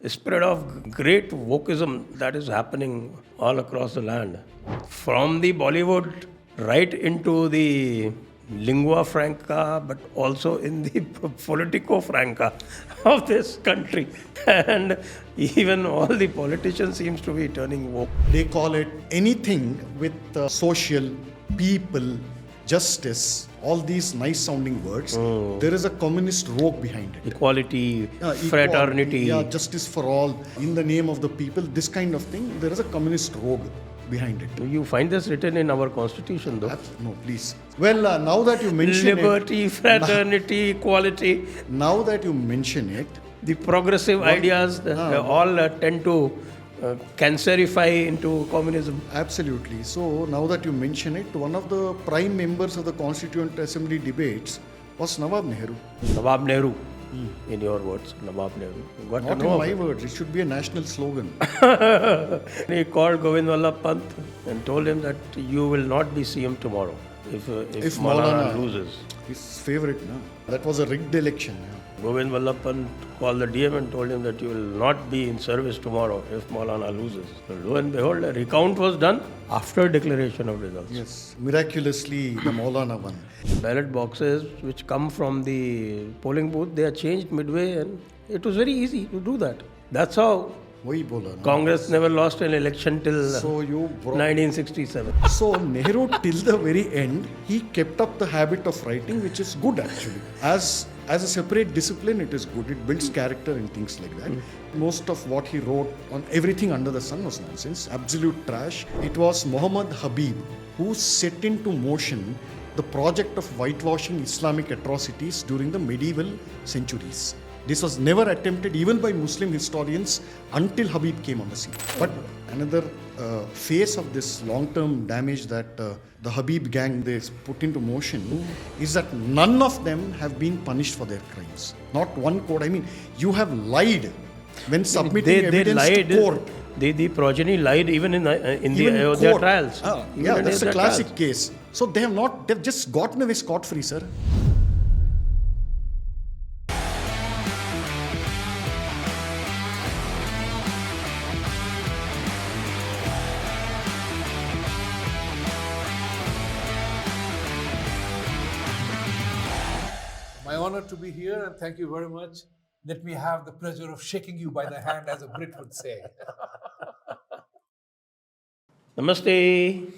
spread of great wokeism that is happening all across the land. From the Bollywood right into the lingua franca, but also in the politico franca of this country. And even all the politicians seems to be turning woke. They call it anything with social, people, justice, all these nice sounding words. There is a communist rogue behind it. Equality, fraternity. Justice for all, in the name of the people, this kind of thing. There is a communist rogue behind it. You find this written in our constitution though? No, please. Well, now that you mention Liberty, fraternity, equality. Now that you mention it, The progressive ideas all tend to cancerify into communism. Absolutely. So now that you mention it, one of the prime members of the Constituent Assembly debates was Nawab Nehru. Nawab Nehru, in your words, Nawab Nehru. Got Not to know in my words, it should be a national slogan. He called Govind Vallabh Pant and told him that you will not be CM tomorrow if Maulana loses. His favorite, no? That was a rigged election. Yeah. Govind Vallabh Pant called the DM and told him that you will not be in service tomorrow if Maulana loses. So lo and behold, a recount was done after declaration of results. Yes, miraculously the Maulana won. Ballot boxes which come from the polling booth, they are changed midway and it was very easy to do that. That's how Wahi bola, no? Congress never lost an election till So you 1967. So Nehru till the very end, he kept up the habit of writing, which is good actually. As a separate discipline, it is good. It builds character and things like that. Most of what he wrote on everything under the sun was nonsense, absolute trash. It was Muhammad Habib who set into motion the project of whitewashing Islamic atrocities during the medieval centuries. This was never attempted even by Muslim historians until Habib came on the scene. But another phase of this long-term damage that the Habib gang they put into motion is that none of them have been punished for their crimes. Not one court. I mean, you have lied when submitting evidence to court. The progeny lied even in their trials. Yeah, that's a classic case. So they've just gotten away scot-free, sir. My honor to be here and thank you very much. Let me have the pleasure of shaking you by the hand as a Brit would say. Namaste.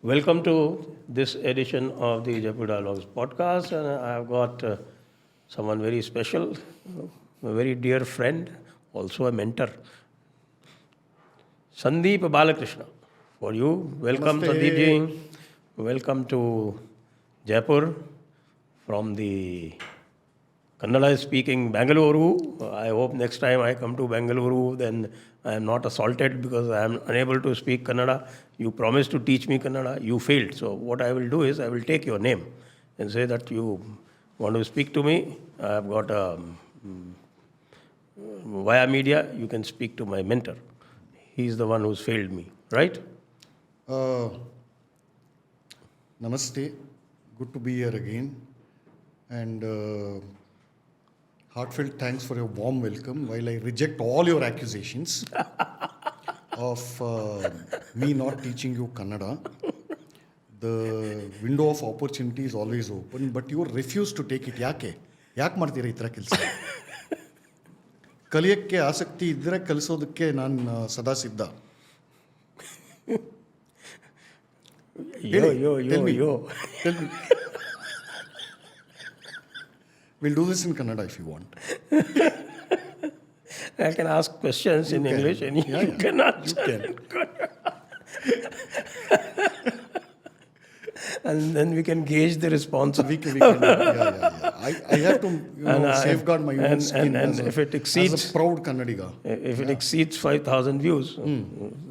Welcome to this edition of the Jaipur Dialogues podcast, and I have got someone very special, a very dear friend, also a mentor, Sandeep Balakrishna. For you, welcome Sandeep ji. Welcome to Jaipur from the Kannada-speaking Bengaluru. I hope next time I come to Bengaluru, then I am not assaulted because I am unable to speak Kannada. You promised to teach me Kannada. You failed. So what I will do is I will take your name and say that you want to speak to me. I have got a via media. You can speak to my mentor. He is the one who's failed me, right? Namaste. Good to be here again. And heartfelt thanks for your warm welcome while I reject all your accusations of me not teaching you Kannada. The window of opportunity is always open, but you refuse to take it. Yake ಮಾಡ್ತೀರಾ ಈ ಥರ ಕೆಲಸ ಕಲಿಯಕ್ಕೆ ಆಸಕ್ತಿ ಇದ್ದರೆ ಕಲಿಸೋದಕ್ಕೆ ನಾನು ಸದಾ ಸಿದ್ಧ. Tell me. We'll do this in Kannada if you want. I can ask questions in English and you can answer in Kannada. And then we can gauge the response. We can. I have to safeguard my own skin and if it exceeds, as a proud Kannadiga. If it exceeds 5,000 views,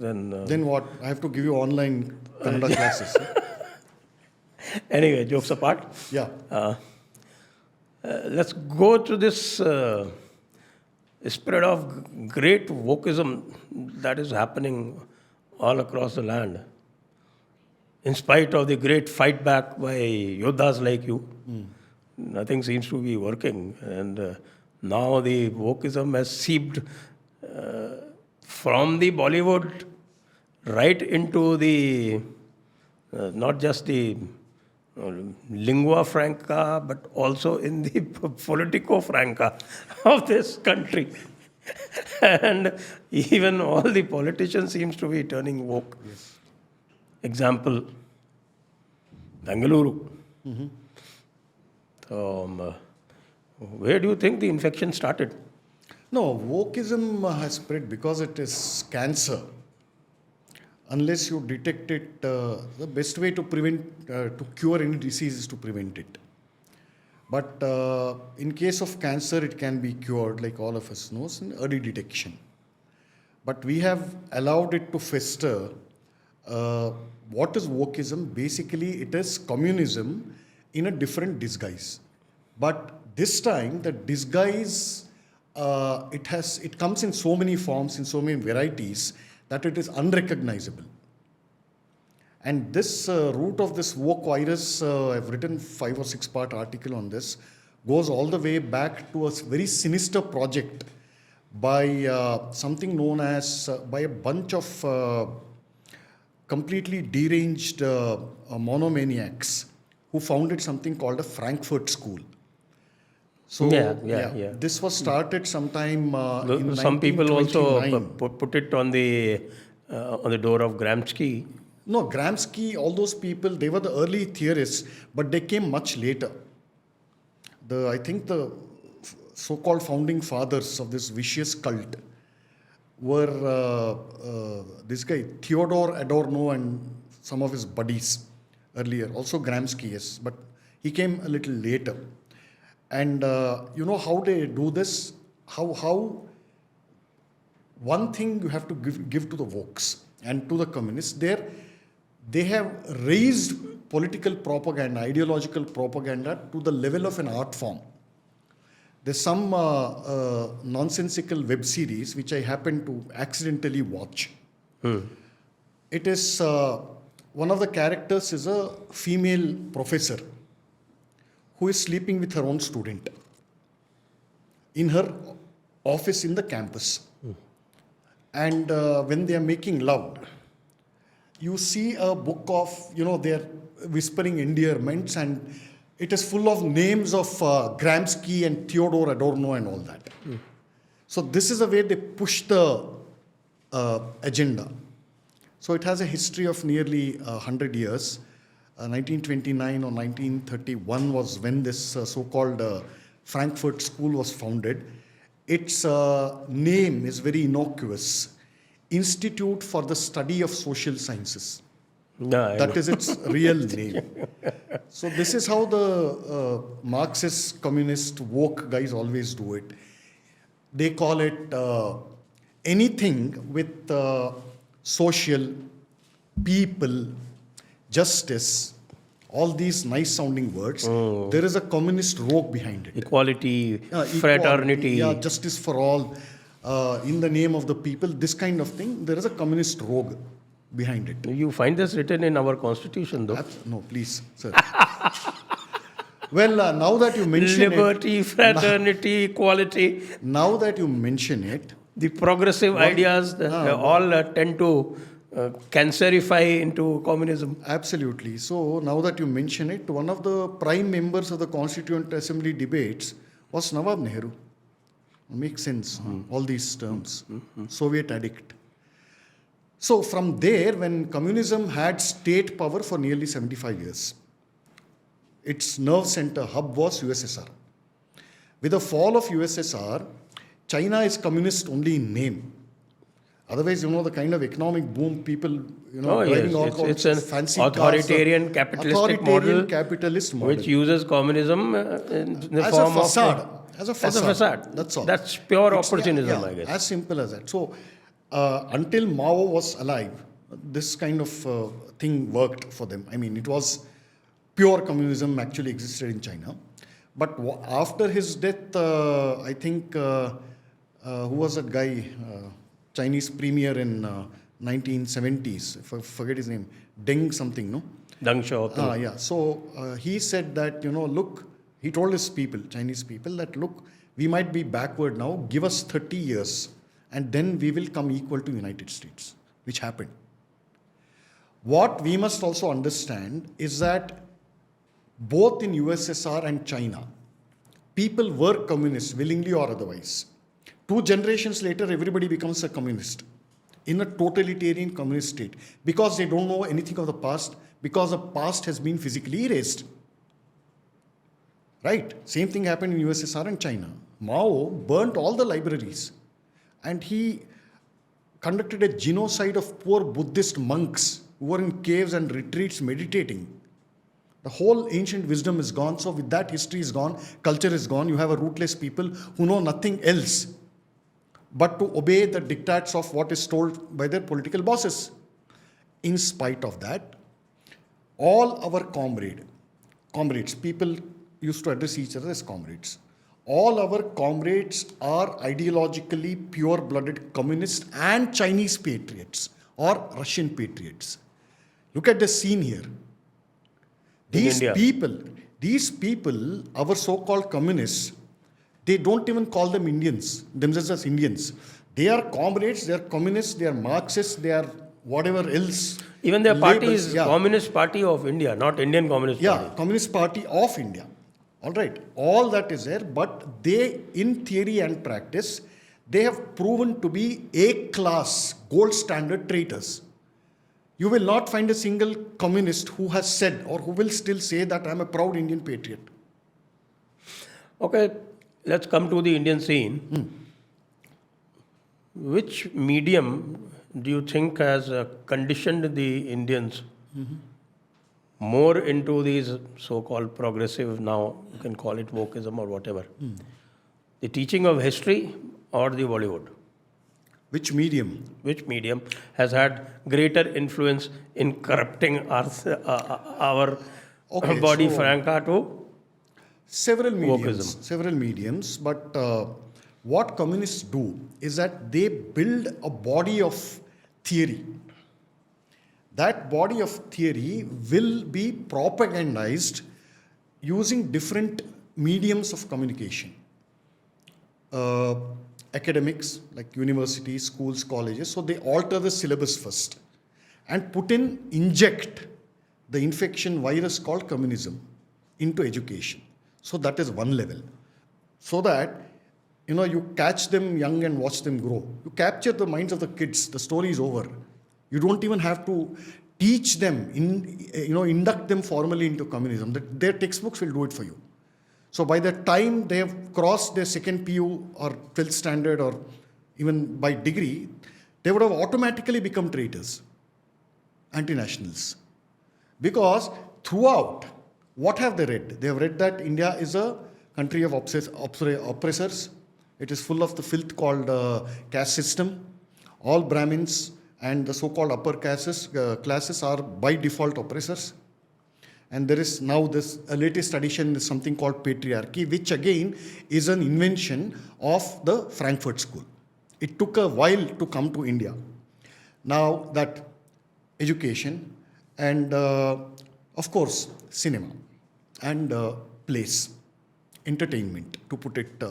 then what? I have to give you online Kannada classes. Anyway, jokes apart. Yeah. Let's go to this spread of great wokeism that is happening all across the land. In spite of the great fight back by yodhas like you, nothing seems to be working. And now the wokeism has seeped from the Bollywood right into the not just the lingua franca, but also in the politico franca of this country. And even all the politicians seems to be turning woke. Yes. Example, Bengaluru. So, where do you think the infection started? No, wokeism has spread because it is cancer. Unless you detect it, the best way to to cure any disease is to prevent it. But in case of cancer, it can be cured, like all of us knows, in early detection. But we have allowed it to fester. What is wokeism? Basically, it is communism in a different disguise. But this time, the disguise, it comes in so many forms, in so many varieties, that it is unrecognizable. And this root of this woke virus, I've written 5 or 6 part article on this, goes all the way back to a very sinister project by something known as, by a bunch of completely deranged monomaniacs who founded something called a Frankfurt school. So Yeah. this was started sometime in Some people also 1929. put it on the door of Gramsci. No, Gramsci, all those people, they were the early theorists, but they came much later. I think the so-called founding fathers of this vicious cult were this guy, Theodore Adorno, and some of his buddies earlier. Also Gramsci, yes, but he came a little later. And you know how they do this? How one thing you have to give to the wokes and to the communists, they have raised political propaganda, ideological propaganda to the level of an art form. There's some nonsensical web series which I happened to accidentally watch. It is, one of the characters is a female professor who is sleeping with her own student in her office in the campus. And when they are making love, you see a book of, they're whispering endearments, and it is full of names of Gramsci and Theodore Adorno and all that. So this is the way they push the agenda. So it has a history of nearly 100 years. 1929 or 1931 was when this so-called Frankfurt School was founded. Its name is very innocuous. Institute for the Study of Social Sciences. That is its real name. So this is how the Marxist, communist, woke guys always do it. They call it anything with social, people, justice, all these nice sounding words. There is a communist rogue behind it. Equality, fraternity. Yeah, justice for all, in the name of the people, this kind of thing. There is a communist rogue behind it. You find this written in our constitution, though? No, please, sir. Well, now that you mention Liberty, fraternity, equality. Now that you mention it, The progressive ideas all tend to cancerify into communism. absolutely. So now that you mention it, one of the prime members of the Constituent Assembly debates was Nawab Nehru. Makes sense, all these terms. Soviet addict. So from there, when communism had state power for nearly 75 years, its nerve center hub was USSR. With the fall of USSR, China is communist only in name. Otherwise, the kind of economic boom, people, driving all it's sorts an of fancy authoritarian cars, capitalist model, which which uses communism in the as form a facade. of As a facade. That's all. That's pure It's- opportunism, I guess. As simple as that. So, until Mao was alive, this kind of thing worked for them. I mean, it was pure communism actually existed in China. But after his death, I think, who was that guy, Chinese premier in 1970s, forget his name, Deng something, no? Deng Xiaoping. Yeah. So he said that, look, he told his people, Chinese people, that look, we might be backward now. Give us 30 years and then we will come equal to United States, which happened. What we must also understand is that both in USSR and China, people were communists, willingly or otherwise. 2 generations later, everybody becomes a communist in a totalitarian communist state because they don't know anything of the past, because the past has been physically erased. Right? Same thing happened in USSR and China. Mao burnt all the libraries and he conducted a genocide of poor Buddhist monks who were in caves and retreats meditating. The whole ancient wisdom is gone. So with that, history is gone, culture is gone. You have a rootless people who know nothing else but to obey the diktats of what is told by their political bosses. In spite of that, all our comrades, people used to address each other as comrades. All our comrades are ideologically pure-blooded communists and Chinese patriots or Russian patriots. Look at the scene here. These people, our so-called communists, they don't even call them Indians, themselves as Indians. They are comrades, they are communists, they are Marxists, they are whatever else. Even their party is Communist Party of India, not Indian Communist Party. Yeah, Communist Party of India. All right, all that is there, but they, in theory and practice, they have proven to be A-class, gold standard traitors. You will not find a single communist who has said or who will still say that I am a proud Indian patriot. Okay, let's come to the Indian scene. Which medium do you think has conditioned the Indians more into these so-called progressive, now you can call it wokeism or whatever? The teaching of history or the Bollywood? Which medium? Which medium has had greater influence in corrupting our body franca to several mediums? wokeism? Several mediums, but what communists do is that they build a body of theory. That body of theory will be propagandized using different mediums of communication. Academics like universities, schools, colleges, so they alter the syllabus first and inject the infection virus called communism into education. So that is one level. So that, you catch them young and watch them grow. You capture the minds of the kids, the story is over. You don't even have to teach them, induct them formally into communism. Their textbooks will do it for you. So by the time they have crossed their second PU or 12th standard or even by degree, they would have automatically become traitors, anti-nationals. Because throughout, what have they read? They have read that India is a country of oppressors. It is full of the filth called caste system. All Brahmins and the so-called upper classes are by default oppressors. And there is now a latest addition is something called patriarchy, which again is an invention of the Frankfurt school. It took a while to come to India. Now that education and of course cinema and plays, entertainment, to put it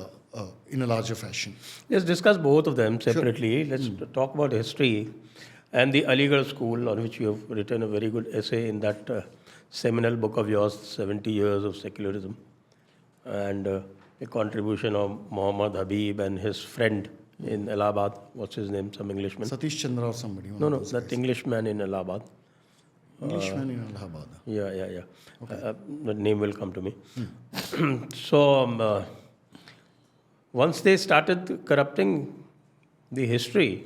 in a larger fashion. Let's discuss both of them separately. Sure. Let's talk about history and the Aligarh school, on which you have written a very good essay in that seminal book of yours, 70 Years of Secularism, and the contribution of Muhammad Habib and his friend in Allahabad. What's his name? Some Englishman. Satish Chandra or somebody. No, that Englishman in Allahabad. Englishman in Allahabad. Yeah. Okay. The name will come to me. So, once they started corrupting the history,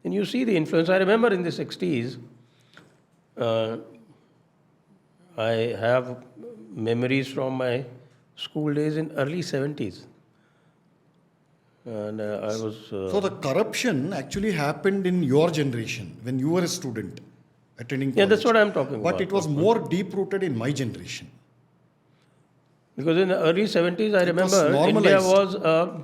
then you see the influence. I remember in the 60s, I have memories from my school days in early 70s. And I was... so the corruption actually happened in your generation, when you were a student attending college. Yeah, that's what I'm talking about. But it was more deep-rooted in my generation. Because in the early 70s, I remember India was a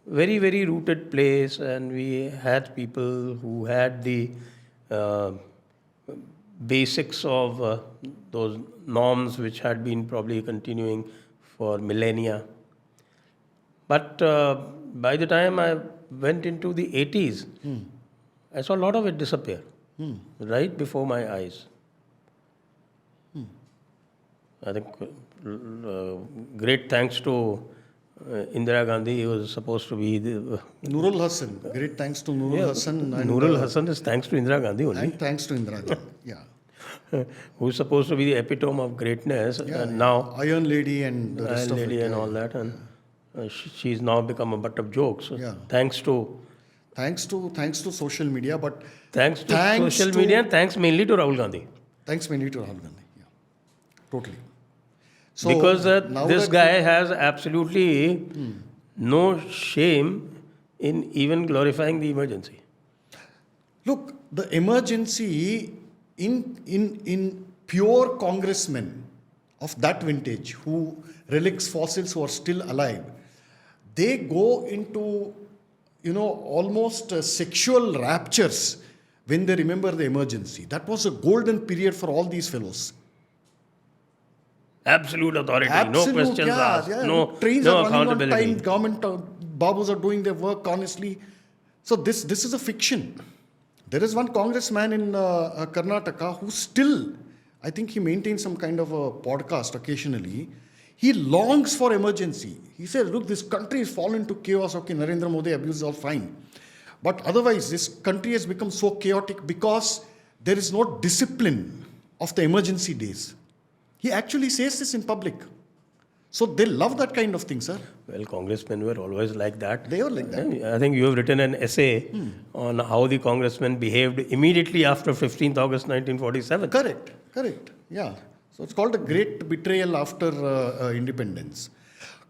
very, very rooted place, and we had people who had the basics of those norms which had been probably continuing for millennia. But by the time I went into the 80s, I saw a lot of it disappear right before my eyes. I think great thanks to Indira Gandhi. He was supposed to be the... Nurul Hassan. Great thanks to Nurul Hassan. And, Nurul Hassan is thanks to Indira Gandhi only. And thanks to Indira Gandhi. Yeah. Who's supposed to be the epitome of greatness. And now... Iron Lady and the rest Iron of Lady it. and all that. And she's now become a butt of jokes. Yeah. Thanks to social media, but social media, and thanks mainly to Rahul Gandhi. Thanks mainly to Rahul Gandhi. Yeah. Totally. So Because this guy has absolutely no shame in even glorifying the emergency. Look, the emergency in pure congressmen of that vintage who relics fossils who are still alive, they go into almost sexual raptures when they remember the emergency. That was a golden period for all these fellows. Absolute authority, no questions asked, no trains are running on accountability. time, government babus are doing their work honestly. So this is a fiction. There is one congressman in Karnataka who still, I think he maintains some kind of a podcast occasionally. He longs for emergency. He says, look, this country has fallen into chaos. Okay, Narendra Modi abuse is all fine. But otherwise, this country has become so chaotic because there is no discipline of the emergency days. He actually says this in public. So they love that kind of thing, sir. Well, congressmen were always like that. They were like that. I think you have written an essay on how the congressmen behaved immediately after 15th August 1947. Correct. Yeah. So it's called a great betrayal after independence.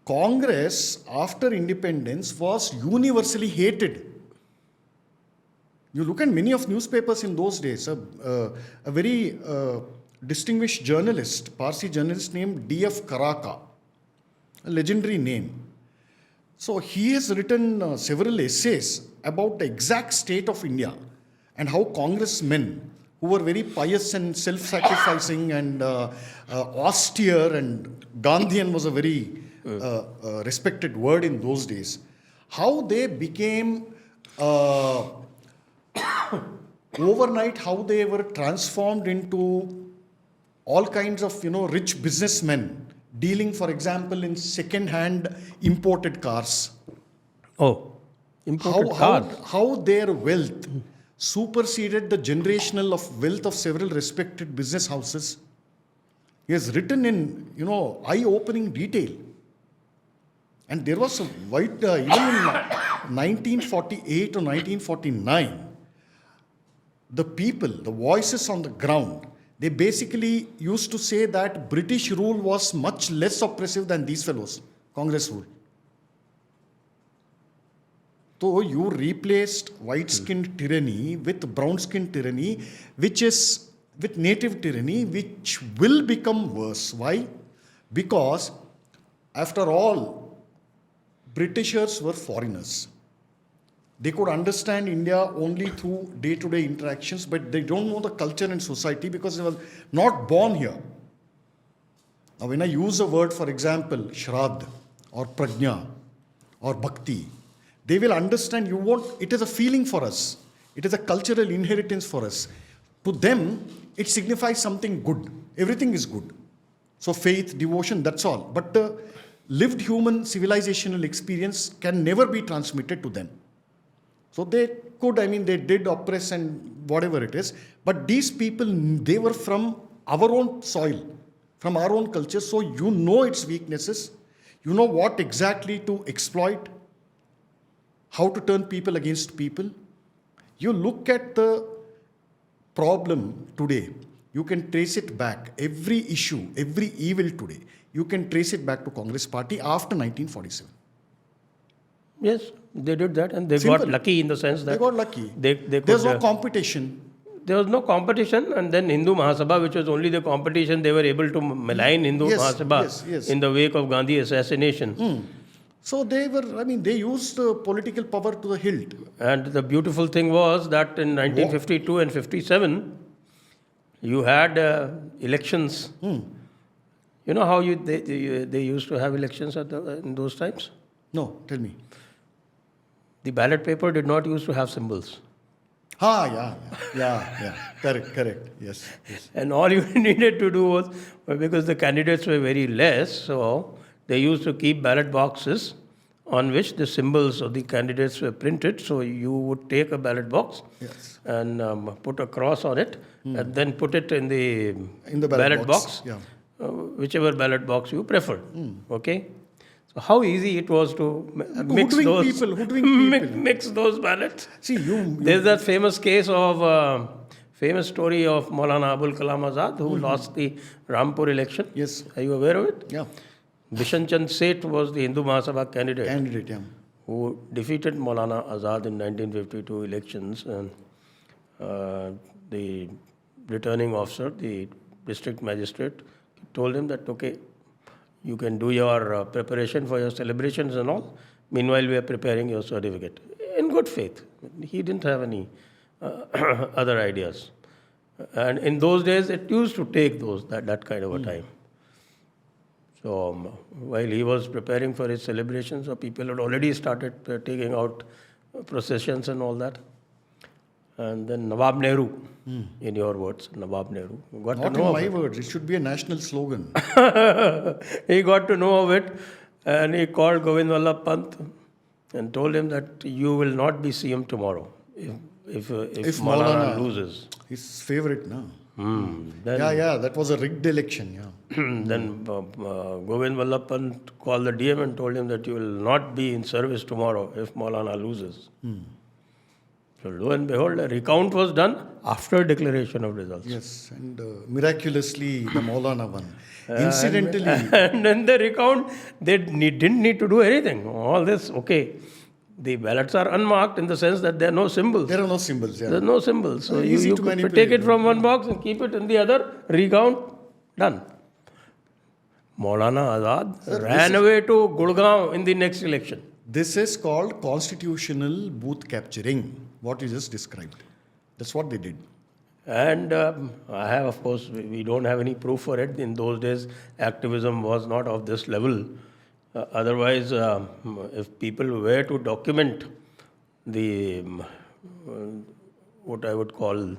Congress, after independence, was universally hated. You look at many of newspapers in those days. A very distinguished journalist, Parsi journalist named D.F. Karaka, a legendary name. So he has written several essays about the exact state of India and how congressmen who were very pious and self-sacrificing and austere, and Gandhian was a very respected word in those days, how they became overnight, how they were transformed into all kinds of, rich businessmen dealing, for example, in second-hand imported cars. Oh, imported cars. How their wealth superseded the generational of wealth of several respected business houses. He has written in, eye-opening detail. And there was a even in 1948 or 1949, the people, the voices on the ground, they basically used to say that British rule was much less oppressive than these fellows, Congress rule. So you replaced white-skinned tyranny with brown-skinned tyranny, which is with native tyranny, which will become worse. Why? Because, after all, Britishers were foreigners. They could understand India only through day-to-day interactions, but they don't know the culture and society because they were not born here. Now, when I use a word, for example, Shraddh or Prajna or Bhakti, they will understand it is a feeling for us. It is a cultural inheritance for us. To them, it signifies something good. Everything is good. So faith, devotion, that's all. But the lived human civilizational experience can never be transmitted to them. So they did oppress and whatever it is. But these people, they were from our own soil, from our own culture. So you know its weaknesses. You know what exactly to exploit, how to turn people against people. You look at the problem today, you can trace it back. Every issue, every evil today, you can trace it back to Congress party after 1947. Yes, they did that, and they Simple. got lucky in the sense that They got lucky. There's no competition. There was no competition, and then Hindu Mahasabha, which was only the competition, they were able to malign Hindu Mahasabha in the wake of Gandhi assassination. So they used political power to the hilt. And the beautiful thing was that in 1952 and 57, you had elections. You know how they used to have elections in those times? No, tell me. The ballot paper did not used to have symbols. Yeah. Correct. Yes. And all you needed to do was, because the candidates were very less, so they used to keep ballot boxes on which the symbols of the candidates were printed. So you would take a ballot box and put a cross on it, and then put it in the ballot box, whichever ballot box you preferred. Okay. So how easy it was to mix those ballots. See, There's that famous case of famous story of Maulana Abul Kalam Azad, who lost the Rampur election. Yes. Are you aware of it? Yeah. Bishan Chand Seth was the Hindu Mahasabha candidate, Yeah. who defeated Maulana Azad in 1952 elections, and the returning officer, the district magistrate, told him that, okay, you can do your preparation for your celebrations and all. Meanwhile, we are preparing your certificate. In good faith. He didn't have any other ideas. And in those days, it used to take that kind of a time. So while he was preparing for his celebrations, so people had already started taking out processions and all that. And then Nawab Nehru, in your words, Nawab Nehru, got Not to know in my of words. It should be a national slogan. it. He got to know of it, and he called Govind Vallabh Pant and told him that you will not be CM tomorrow if Maulana loses. His favorite, no? Then, That was a rigged election, Then Govind Vallabh Pant called the DM and told him that you will not be in service tomorrow if Maulana loses. So lo and behold, a recount was done after declaration of results. Yes, and miraculously the Maulana won. Incidentally, And then the recount, they didn't need to do anything. All this, okay. The ballots are unmarked in the sense that there are no symbols. there are no symbols. There are no symbols. So Easy you to could manipulate. take it from one box and keep it in the other, recount, done. Maulana Azad ran away to Gurgaon in the next election. This is called constitutional booth capturing, what you just described. That's what they did. And I have, of course, we don't have any proof for it. In those days, activism was not of this level. Otherwise, if people were to document the, what I would call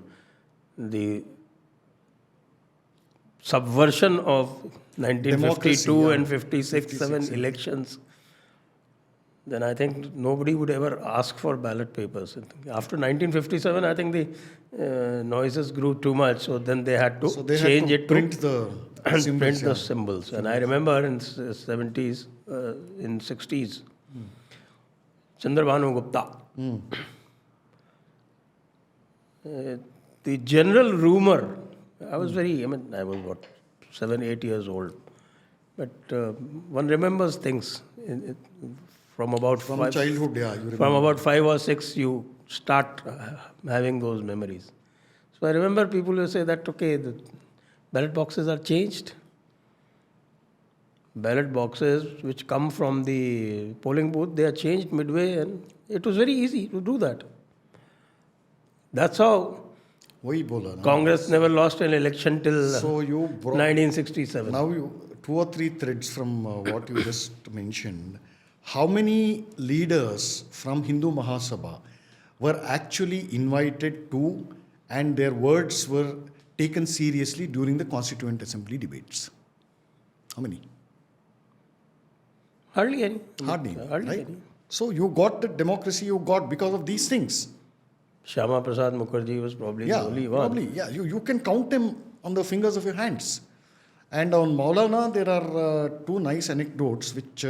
the subversion of 1952 and 56-7 elections, then I think nobody would ever ask for ballot papers. After 1957, I think the noises grew too much, so then they had to change it print to the the symbols. And I remember in 70s, in 60s, Chandrabhanu Gupta, the general rumor, I was I was what, 7, 8 years old. But one remembers things from about From childhood, you remember. From about 5 or 6, you start having those memories. So I remember people will say that, okay, the ballot boxes are changed. Ballot boxes which come from the polling booth, they are changed midway, and it was very easy to do that. That's how Wahi bola, na? Congress never lost an election till So you brought 1967. now 2 or 3 threads from what you just mentioned. How many leaders from Hindu Mahasabha were actually invited to, and their words were taken seriously during the Constituent Assembly debates? How many? Hardly any. Hardly Hardly right? any. So you got the democracy you got because of these things. Shyama Prasad Mukherjee was probably the only one. Probably. Yeah, you can count them on the fingers of your hands. And on Maulana, there are 2 nice anecdotes which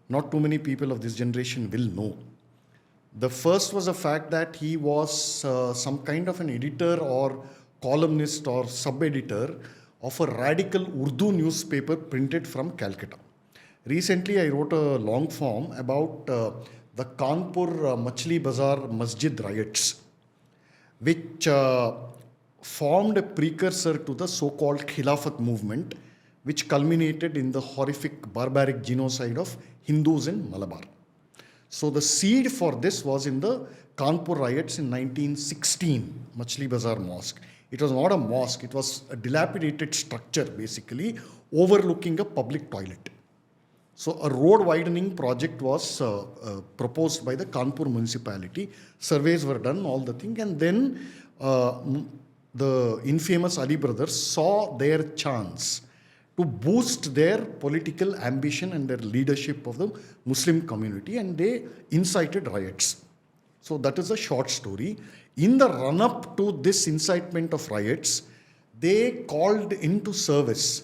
not too many people of this generation will know. The first was the fact that he was some kind of an editor or columnist or sub-editor of a radical Urdu newspaper printed from Calcutta. Recently, I wrote a long form about the Kanpur Machli Bazaar Masjid riots, which formed a precursor to the so-called Khilafat movement, which culminated in the horrific barbaric genocide of Hindus in Malabar. So the seed for this was in the Kanpur riots in 1916, Machli Bazaar Mosque. It was not a mosque, it was a dilapidated structure basically overlooking a public toilet. So a road widening project was proposed by the Kanpur municipality. Surveys were done, all the thing, and then the infamous Ali brothers saw their chance to boost their political ambition and their leadership of the Muslim community, and they incited riots. So that is a short story. In the run-up to this incitement of riots, they called into service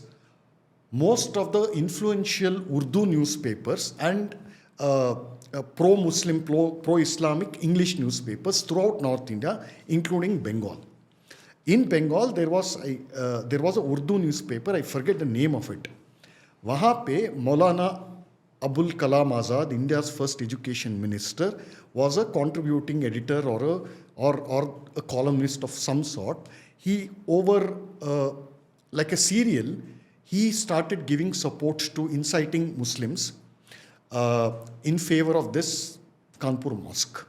most of the influential Urdu newspapers and pro-Muslim, pro-Islamic English newspapers throughout North India, including Bengal. In Bengal, there was a Urdu newspaper, I forget the name of it. Wahan pe Maulana Abul Kalam Azad, India's first education minister, was a contributing editor or a columnist of some sort. He, over like a serial, he started giving support to inciting Muslims in favor of this Kanpur mosque.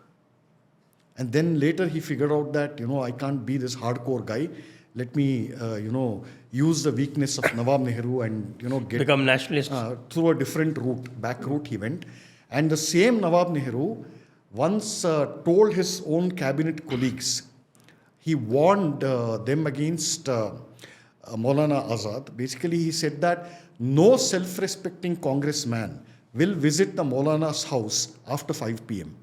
And then later he figured out that, I can't be this hardcore guy. Let me, use the weakness of Nawab Nehru and, Become nationalist. Through a different route, back route he went. And the same Nawab Nehru once told his own cabinet colleagues, he warned them against Maulana Azad. Basically, he said that no self-respecting congressman will visit the Maulana's house after 5 p.m.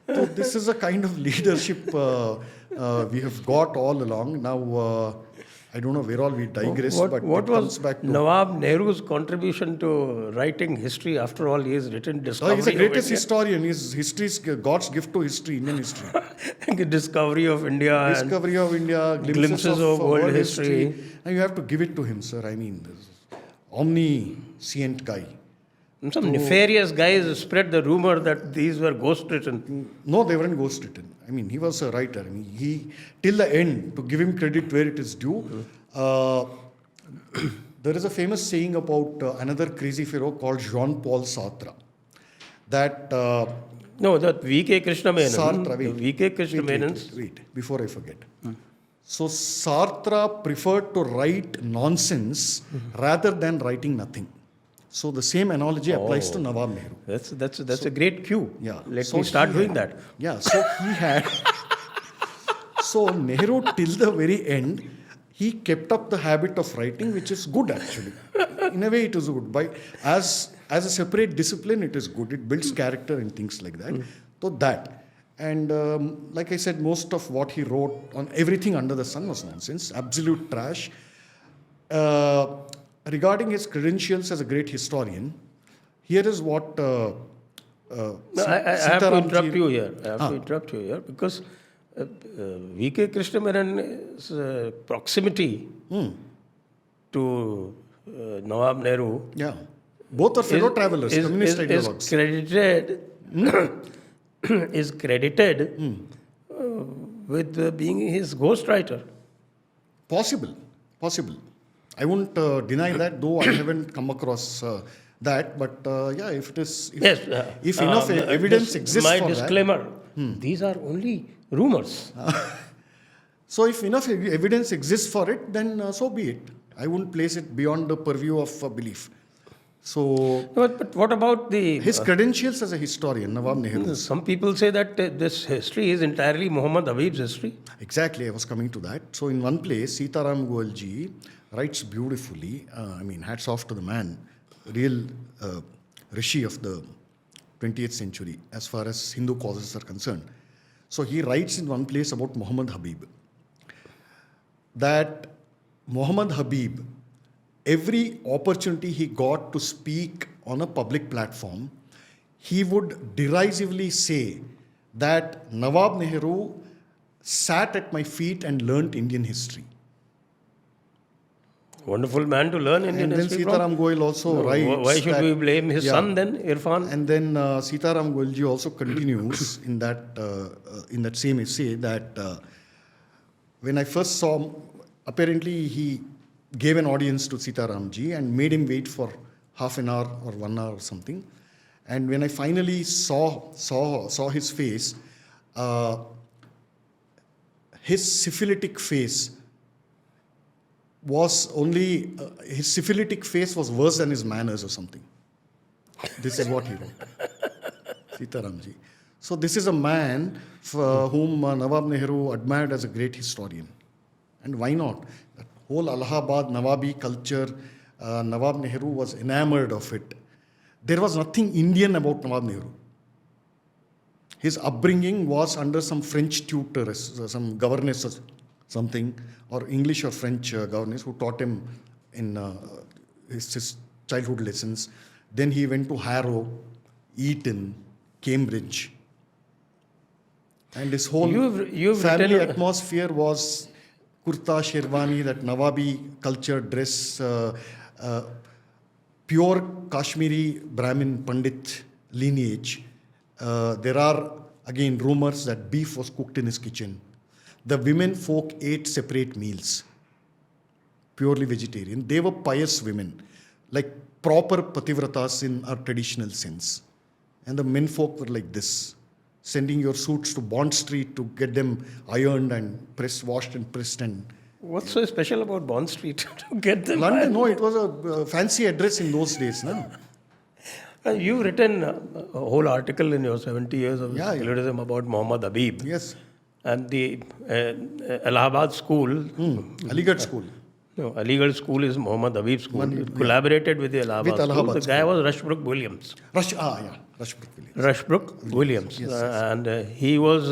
So this is a kind of leadership we have got all along. Now, I don't know where all we digress, but what it comes was back to... Nawab Nehru's contribution to writing history? After all, he has written Discovery he's the greatest of India. historian. He's history's God's gift to history, Indian history. Discovery of India. Discovery of India, glimpses of world history. And you have to give it to him, sir. I mean, this omniscient guy. And some nefarious guys spread the rumor that these were ghost written. No, they weren't ghost written. I mean, he was a writer. I mean, he, till the end, to give him credit where it is due, there is a famous saying about another crazy fellow called Jean-Paul Sartre. That... no, that V.K. Krishna Menon. Sartre, V.K. Krishna Menon's. Wait, before I forget. So Sartre preferred to write nonsense rather than writing nothing. So the same analogy applies to Nawab Nehru. That's a great cue. Yeah. Let me start doing that. Yeah. So he had. So Nehru, till the very end, he kept up the habit of writing, which is good actually. In a way, it is good. As a separate discipline, it is good. It builds character and things like that. So that. And like I said, most of what he wrote on everything under the sun was nonsense, absolute trash. Regarding his credentials as a great historian, here is what I have to interrupt you here. I have to interrupt you here because V.K. Krishna Menon's proximity to Nawab Nehru both are fellow travelers, communist ideologues. Is credited with being his ghostwriter. Possible. I won't deny that, though I haven't come across that. But if it is, if enough evidence exists my for disclaimer, these are only rumors. So if enough evidence exists for it, then so be it. I wouldn't place it beyond the purview of belief. So, but what about his credentials as a historian, Nawab Nehru? Some people say that this history is entirely Muhammad Habib's history. Exactly, I was coming to that. So in one place, Sitaram Goelji writes beautifully. Hats off to the man, real rishi of the 20th century as far as Hindu causes are concerned. So he writes in one place about Muhammad Habib that Muhammad Habib, every opportunity he got to speak on a public platform, he would derisively say that Nawab Nehru sat at my feet and learnt Indian history. Wonderful man to learn Indian history from. And then Sitaram Goel also writes. Why should we blame his son then, Irfan? And then Sitaram Goelji also continues in that same essay that when I first saw him, apparently he gave an audience to Sitaramji and made him wait for half an hour or 1 hour or something. And when I finally saw his face, his syphilitic face was only, his syphilitic face was worse than his manners or something. This is what he wrote. Sitaramji. So this is a man for whom Nawab Nehru admired as a great historian. And why not? That whole Allahabad Nawabi culture, Nawab Nehru was enamored of it. There was nothing Indian about Nawab Nehru. His upbringing was under some French tutor, some governess or something, or English or French governess who taught him in his childhood lessons. Then he went to Harrow, Eton, Cambridge. And his whole family atmosphere was kurta, sherwani, that Nawabi culture, dress, pure Kashmiri Brahmin Pandit lineage. There are, again, rumors that beef was cooked in his kitchen. The women folk ate separate meals, purely vegetarian. They were pious women, like proper pativratas in our traditional sense. And the men folk were like this, sending your suits to Bond Street to get them ironed and washed and pressed. And What's so special about Bond Street to get them? London, no, it was a fancy address in those days. No? You've written a whole article in your 70 years of secularism about Muhammad Habib. Yes. And the Allahabad school. Aligarh school. No, Aligarh school is Muhammad Habib school. It collaborated with the Allahabad school. The guy was Rushbrook Williams. Rushbrook Williams. Rushbrook Williams. Yes. And he was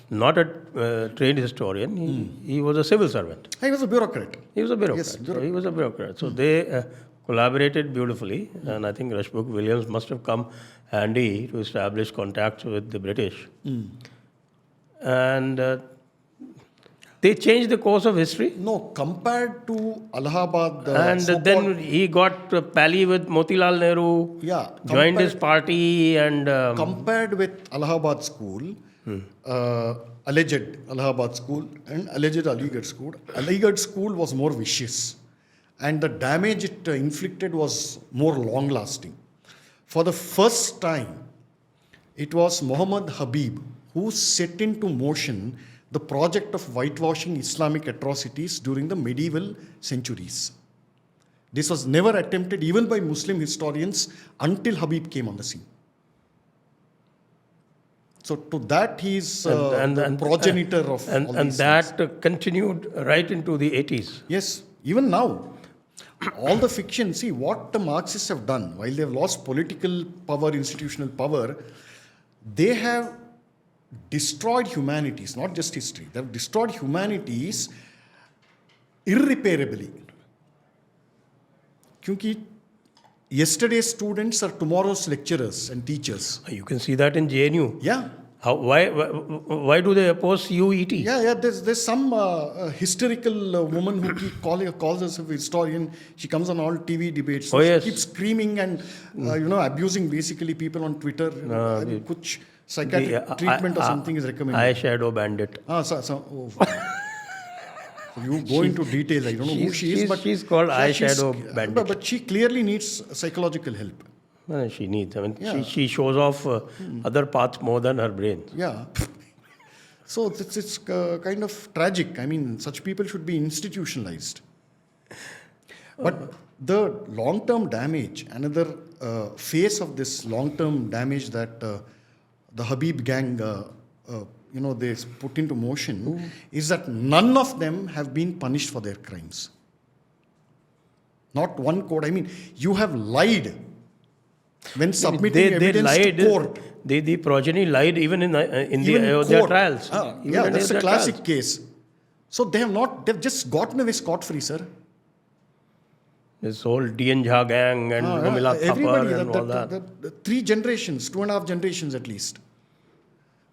not a trained historian. He was a civil servant. He was a bureaucrat. He was a bureaucrat. Yes, So he was a bureaucrat. So they collaborated beautifully. And I think Rushbrook Williams must have come handy to establish contacts with the British. And they changed the course of history. No, compared to Allahabad. And then he got pally with Motilal Nehru, joined his party, and compared with Allahabad school, alleged Allahabad school and alleged Aligarh school, Aligarh school was more vicious. And the damage it inflicted was more long lasting. For the first time, it was Muhammad Habib who set into motion the project of whitewashing Islamic atrocities during the medieval centuries. This was never attempted even by Muslim historians until Habib came on the scene. So to that he is the progenitor of all these things. And that continued right into the 80s. Yes, even now. All the fiction, see what the Marxists have done, while they have lost political power, institutional power, they have destroyed humanities, not just history. They have destroyed humanities irreparably. Because yesterday's students are tomorrow's lecturers and teachers. You can see that in JNU. Yeah. Why do they oppose CUET? Yeah. There's some hysterical woman who calls herself a historian. She comes on all TV debates. So she keeps screaming and abusing basically people on Twitter. Kuch psychiatric treatment or something is recommended. Eyeshadow bandit. So you go into details. I don't know who she is, but she's called eyeshadow bandit. But she clearly needs psychological help. She needs. I mean, she shows off other parts more than her brain. Yeah. So it's kind of tragic. I mean, such people should be institutionalized. But the long-term damage, another phase of this long-term damage that the Habib gang, they put into motion, is that none of them have been punished for their crimes. Not one code. I mean, you have lied. When submitting evidence to court. The progeny lied even in their trials. That's a classic case. So they've just gotten away scot-free, sir. This whole D.N. Jha gang and Romila Thapar and all that. The 3 generations, 2.5 generations at least.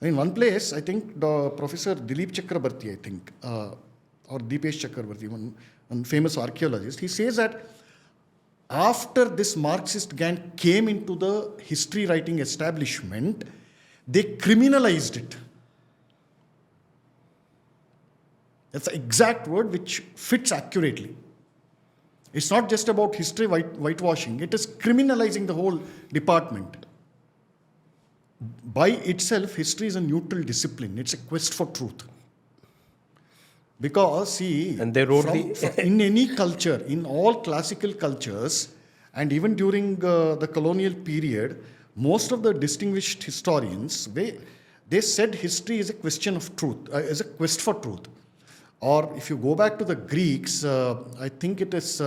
In one place, I think the Professor Dilip Chakrabarti, or Deepesh Chakrabarti, one famous archaeologist, he says that after this Marxist gang came into the history writing establishment, they criminalized it. That's the exact word which fits accurately. It's not just about history whitewashing, it is criminalizing the whole department. By itself, history is a neutral discipline. It's a quest for truth. Because, see, And they wrote in any culture, in all classical cultures, and even during the colonial period, most of the distinguished historians, they said history is a question of truth, is a quest for truth. Or if you go back to the Greeks, I think it is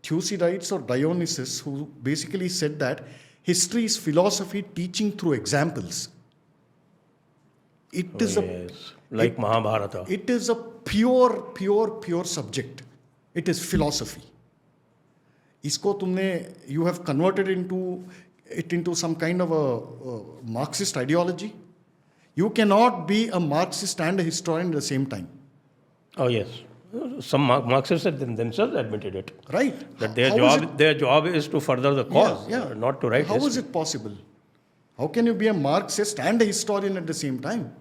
Thucydides or Dionysius who basically said that history is philosophy teaching through examples. It is like Mahabharata. It is a pure subject. It is philosophy. Isko tumne, you have converted it into some kind of a Marxist ideology. You cannot be a Marxist and a historian at the same time. Oh yes, some Marxists themselves admitted it. Right. That their job is to further the cause, not to write How history. is it possible? How can you be a Marxist and a historian at the same time?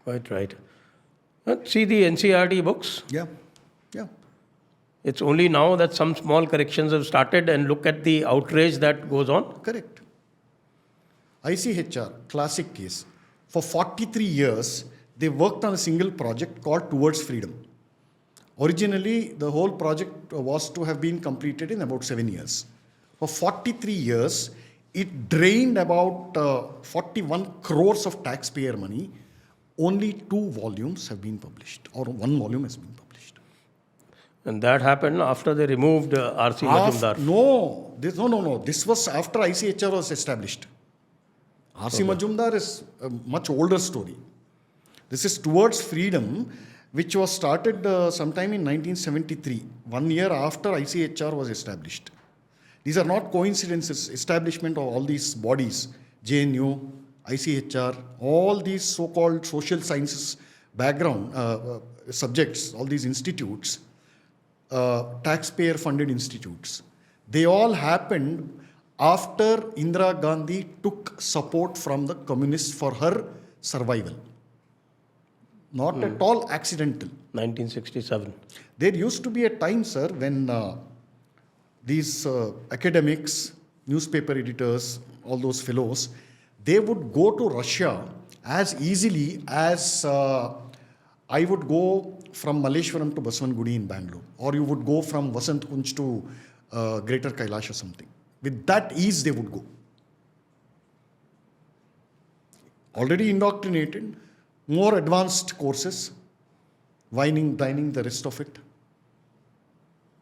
Quite right. See the NCERT books. Yeah. It's only now that some small corrections have started, and look at the outrage that goes on. Correct. ICHR, classic case. For 43 years, they worked on a single project called Towards Freedom. Originally, the whole project was to have been completed in about 7 years. For 43 years, it drained about 41 crores of taxpayer money. Only 2 volumes have been published, or 1 volume has been published. And that happened after they removed R.C. Majumdar. No. This was after ICHR was established. R.C. Majumdar is a much older story. This is Towards Freedom, which was started sometime in 1973, 1 year after ICHR was established. These are not coincidences. Establishment of all these bodies, JNU, ICHR, all these so-called social sciences background subjects, all these institutes, taxpayer-funded institutes, they all happened after Indira Gandhi took support from the communists for her survival. Not at all accidental. 1967. There used to be a time, sir, when these academics, newspaper editors, all those fellows, they would go to Russia as easily as I would go from Malleshwaram to Basavangudi in Bangalore, or you would go from Vasant Kunj to Greater Kailash or something. With that ease, they would go. Already indoctrinated, more advanced courses, wining, dining, the rest of it.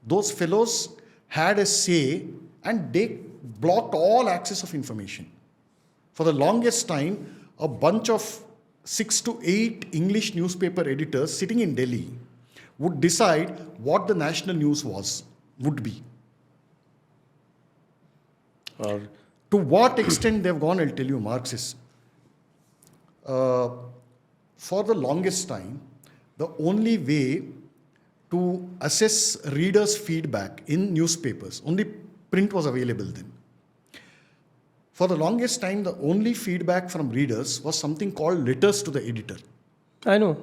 Those fellows had a say and they blocked all access of information. For the longest time, a bunch of 6 to 8 English newspaper editors sitting in Delhi would decide what the national news would be. To what extent they've gone, I'll tell you, Marxists. For the longest time, the only way to assess readers' feedback in newspapers, only print was available then. For the longest time, the only feedback from readers was something called letters to the editor. I know.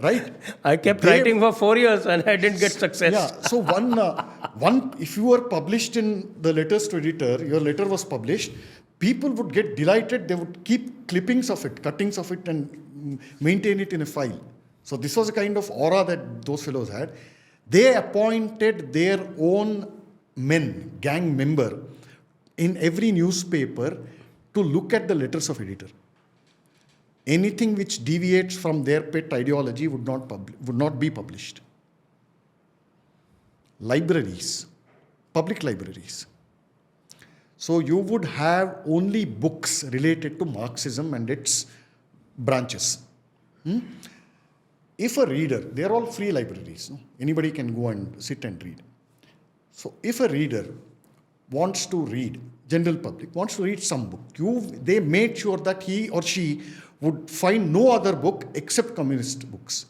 Right? I kept writing for 4 years and I didn't get success. Yeah. So if you were published in the letters to editor, your letter was published, people would get delighted. They would keep clippings of it, cuttings of it, and maintain it in a file. So this was a kind of aura that those fellows had. They appointed their own men, gang member, in every newspaper to look at the letters of editor. Anything which deviates from their pet ideology would not be published. Libraries, public libraries. So you would have only books related to Marxism and its branches. If a reader, they are all free libraries. No? Anybody can go and sit and read. So if a reader wants to read, general public wants to read some book, they made sure that he or she would find no other book except communist books.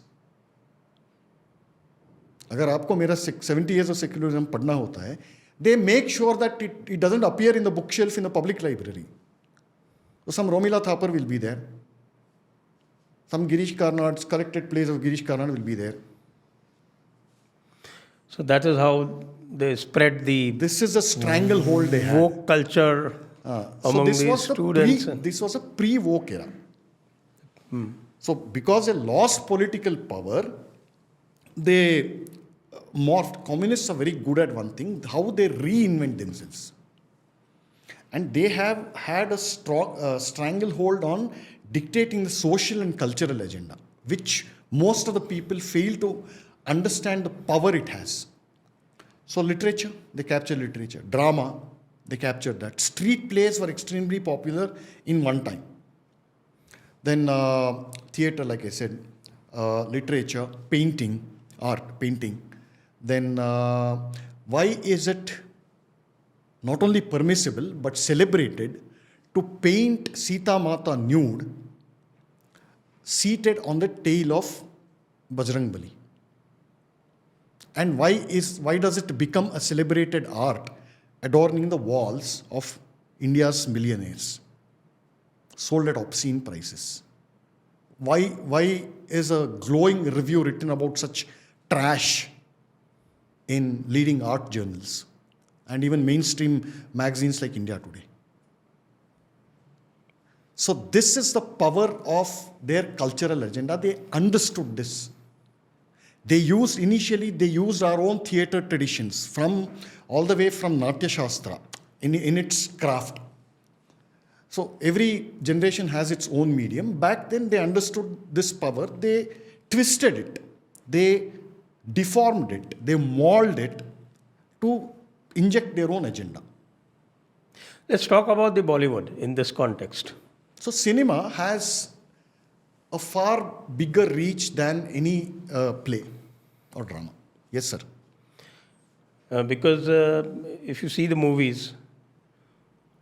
अगर आपको मेरा 70 years of secularism पढ़ना होता है, they make sure that it doesn't appear in the bookshelf in the public library. So some Romila Thapar will be there. Some Girish Karnad's collected plays of Girish Karnad will be there. So that is how they spread the... This is a stranglehold they had. Woke culture among the students. This was a pre-woke era. So because they lost political power, they morphed. Communists are very good at one thing, how they reinvent themselves. And they have had a strong stranglehold on dictating the social and cultural agenda, which most of the people fail to understand the power it has. So literature, they capture literature. Drama, they captured that. Street plays were extremely popular in one time. Then theatre, like I said, literature, painting, art, painting. Then why is it not only permissible but celebrated to paint Sita Mata nude seated on the tail of Bajrangbali? And why does it become a celebrated art adorning the walls of India's millionaires, sold at obscene prices? Why is a glowing review written about such trash in leading art journals and even mainstream magazines like India Today? So this is the power of their cultural agenda. They understood this. They used our own theatre traditions from all the way from Natya Shastra in its craft. So every generation has its own medium. Back then they understood this power. They twisted it. They deformed it. They molded it to inject their own agenda. Let's talk about the Bollywood in this context. So cinema has a far bigger reach than any play or drama. Yes, sir. Because if you see the movies,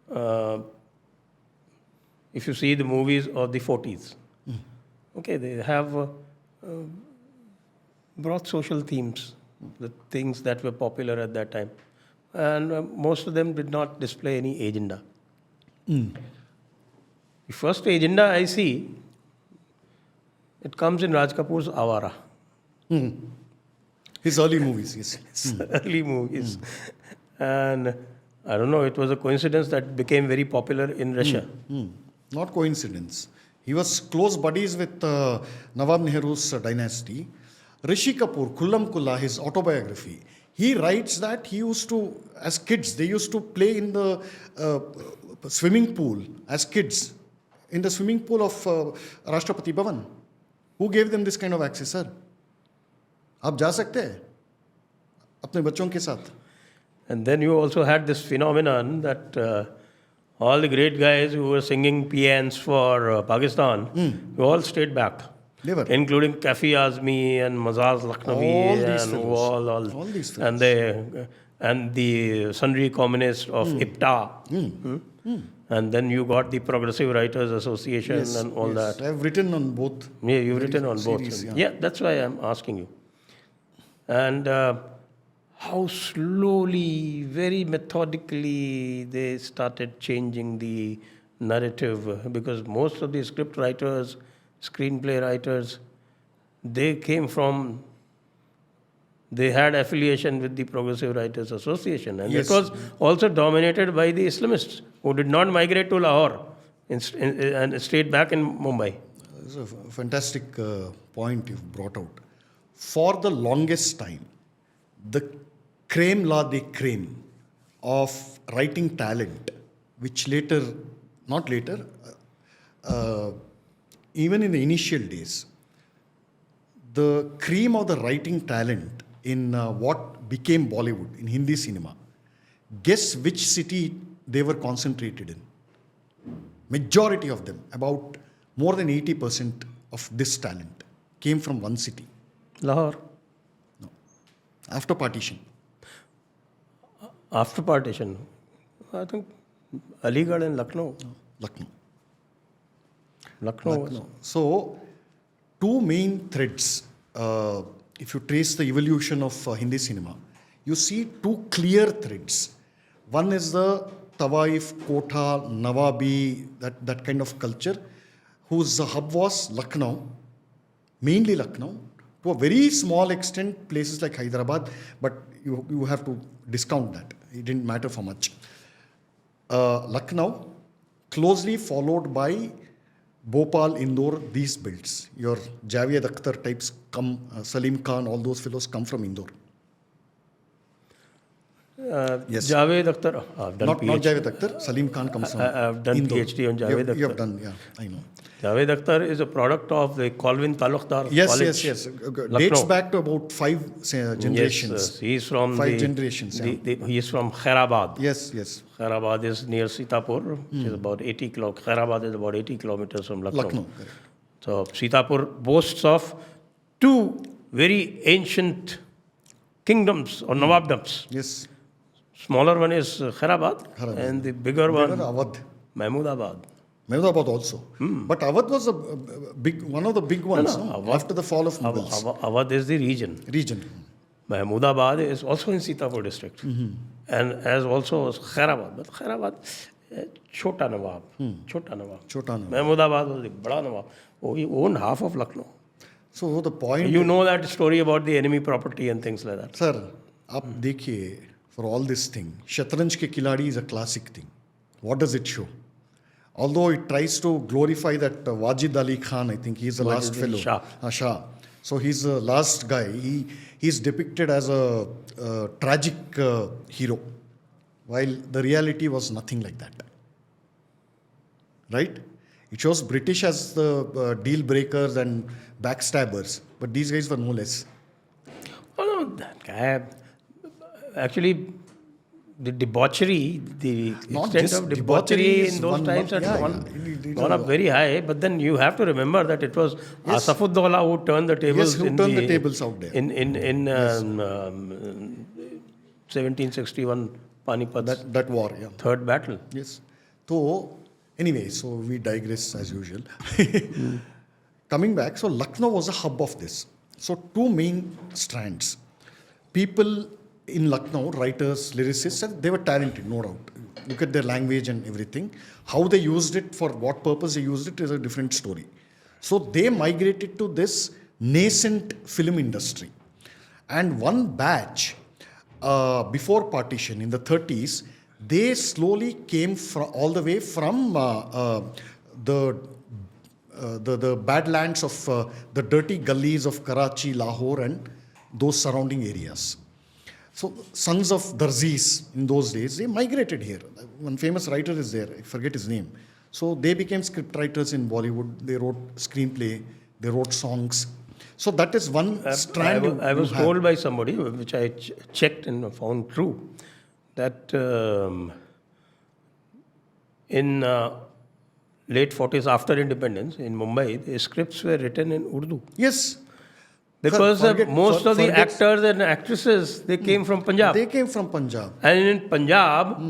of the 40s, okay, they have broad social themes, the things that were popular at that time. And most of them did not display any agenda. The first agenda I see, it comes in Raj Kapoor's Awara. His early movies, yes. Early movies. And I don't know, it was a coincidence that became very popular in Russia. Not coincidence. He was close buddies with Nawab Nehru's dynasty. Rishi Kapoor, Kullam Kulla, his autobiography, he writes that he used to, as kids, they used to play in the swimming pool as kids, in the swimming pool of Rashtrapati Bhavan. Who gave them this kind of access, sir? आप जा सकते हैं अपने बच्चों के साथ. And then you also had this phenomenon that all the great guys who were singing pians for Pakistan, who all stayed back. They were. Including Kafi Azmi and Mazaz Lakhnavi and all these fellows. And the sundry communists of IPTA. And then you got the Progressive Writers Association and all that. I've written on both. Yeah, you've written on series, both. Yeah, that's why I'm asking you. And how slowly, very methodically, they started changing the narrative, because most of the script writers, screenplay writers, they had affiliation with the Progressive Writers Association. And it was also dominated by the Islamists, who did not migrate to Lahore and stayed back in Mumbai. It's a fantastic point you've brought out. For the longest time, the crème la de crème of writing talent, which even in the initial days, the cream of the writing talent in what became Bollywood, in Hindi cinema, guess which city they were concentrated in? Majority of them, about more than 80% of this talent came from one city. Lahore. No. After partition. After partition, I think Aligarh and Lucknow. No, Lucknow. So, two main threads. If you trace the evolution of Hindi cinema, you see two clear threads. One is the Tawaif, Kotha, Nawabi, that kind of culture, whose hub was Lucknow, mainly Lucknow, to a very small extent places like Hyderabad, but you have to discount that. It didn't matter for much. Lucknow, closely followed by Bhopal, Indore, these belts. Your Javed Akhtar types come, Salim Khan, all those fellows come from Indore. Yes. Javed Akhtar, I've done Not PhD. Javed Akhtar, Salim Khan comes from I've done Indore. PhD on You Javed have Akhtar. done, yeah, I know. Javed Akhtar is a product of the Colvin Talukdar Yes, College. yes. Lucknow. Dates back to about 5 generations. Yes, he's from 5 generations. he is from Khairabad. Yes, yes. Khairabad is near Sitapur, which is about 80 kilometers. Khairabad is about 80 kilometers from Lucknow. Correct. So Sitapur boasts of two very ancient kingdoms or nawabdoms. Yes. Smaller one is Khairabad, and the bigger one, Awadh. Mahmudabad. Mehmedabad also. But Awadh was a big, one of the big ones after the fall of Mughals. Awadh is the region. Mahmudabad is also in Sitapur district, and as also as Khairabad. But Khairabad, Chota Nawab. Chota Nawab. Mahmudabad was the Bada Nawab. Oh, he owned half of Lucknow. So the point... You know that story about the enemy property and things like that. Sir, आप देखिए, for all this thing, Shatranj ke Khiladi is a classic thing. What does it show? Although it tries to glorify that Wajid Ali Khan, I think he's the last fellow. Shah. So he's the last guy. He's depicted as a tragic hero, while the reality was nothing like that. Right? It shows British as the deal breakers and backstabbers, but these guys were no less. Oh no, that guy. Actually, the debauchery, the Not extent just of debauchery debauchery is in those one- times had yeah, gone up very high. But then you have to remember that it was Asafuddollah who turned the tables. Yes, who turned the tables out there. In 1761 Panipat. That war, yeah. Third battle. Yes. So, anyway, so we digress as usual. Coming back, so Lucknow was a hub of this. So, two main strands. People in Lucknow, writers, lyricists, they were talented, no doubt. Look at their language and everything. How they used it, for what purpose they used it, is a different story. So, they migrated to this nascent film industry. And one batch, before partition in the 30s, they slowly came all the way from the badlands of the dirty gullies of Karachi, Lahore, and those surrounding areas. So, sons of Darzis in those days, they migrated here. One famous writer is there, I forget his name. So, they became script writers in Bollywood. They wrote screenplay, they wrote songs. So, that is one strand. I was told by somebody, which I checked and found true, that in late 40s, after independence, in Mumbai, the scripts were written in Urdu. Yes. Because most of the actors and actresses, they came from Punjab. They came from Punjab. And in Punjab,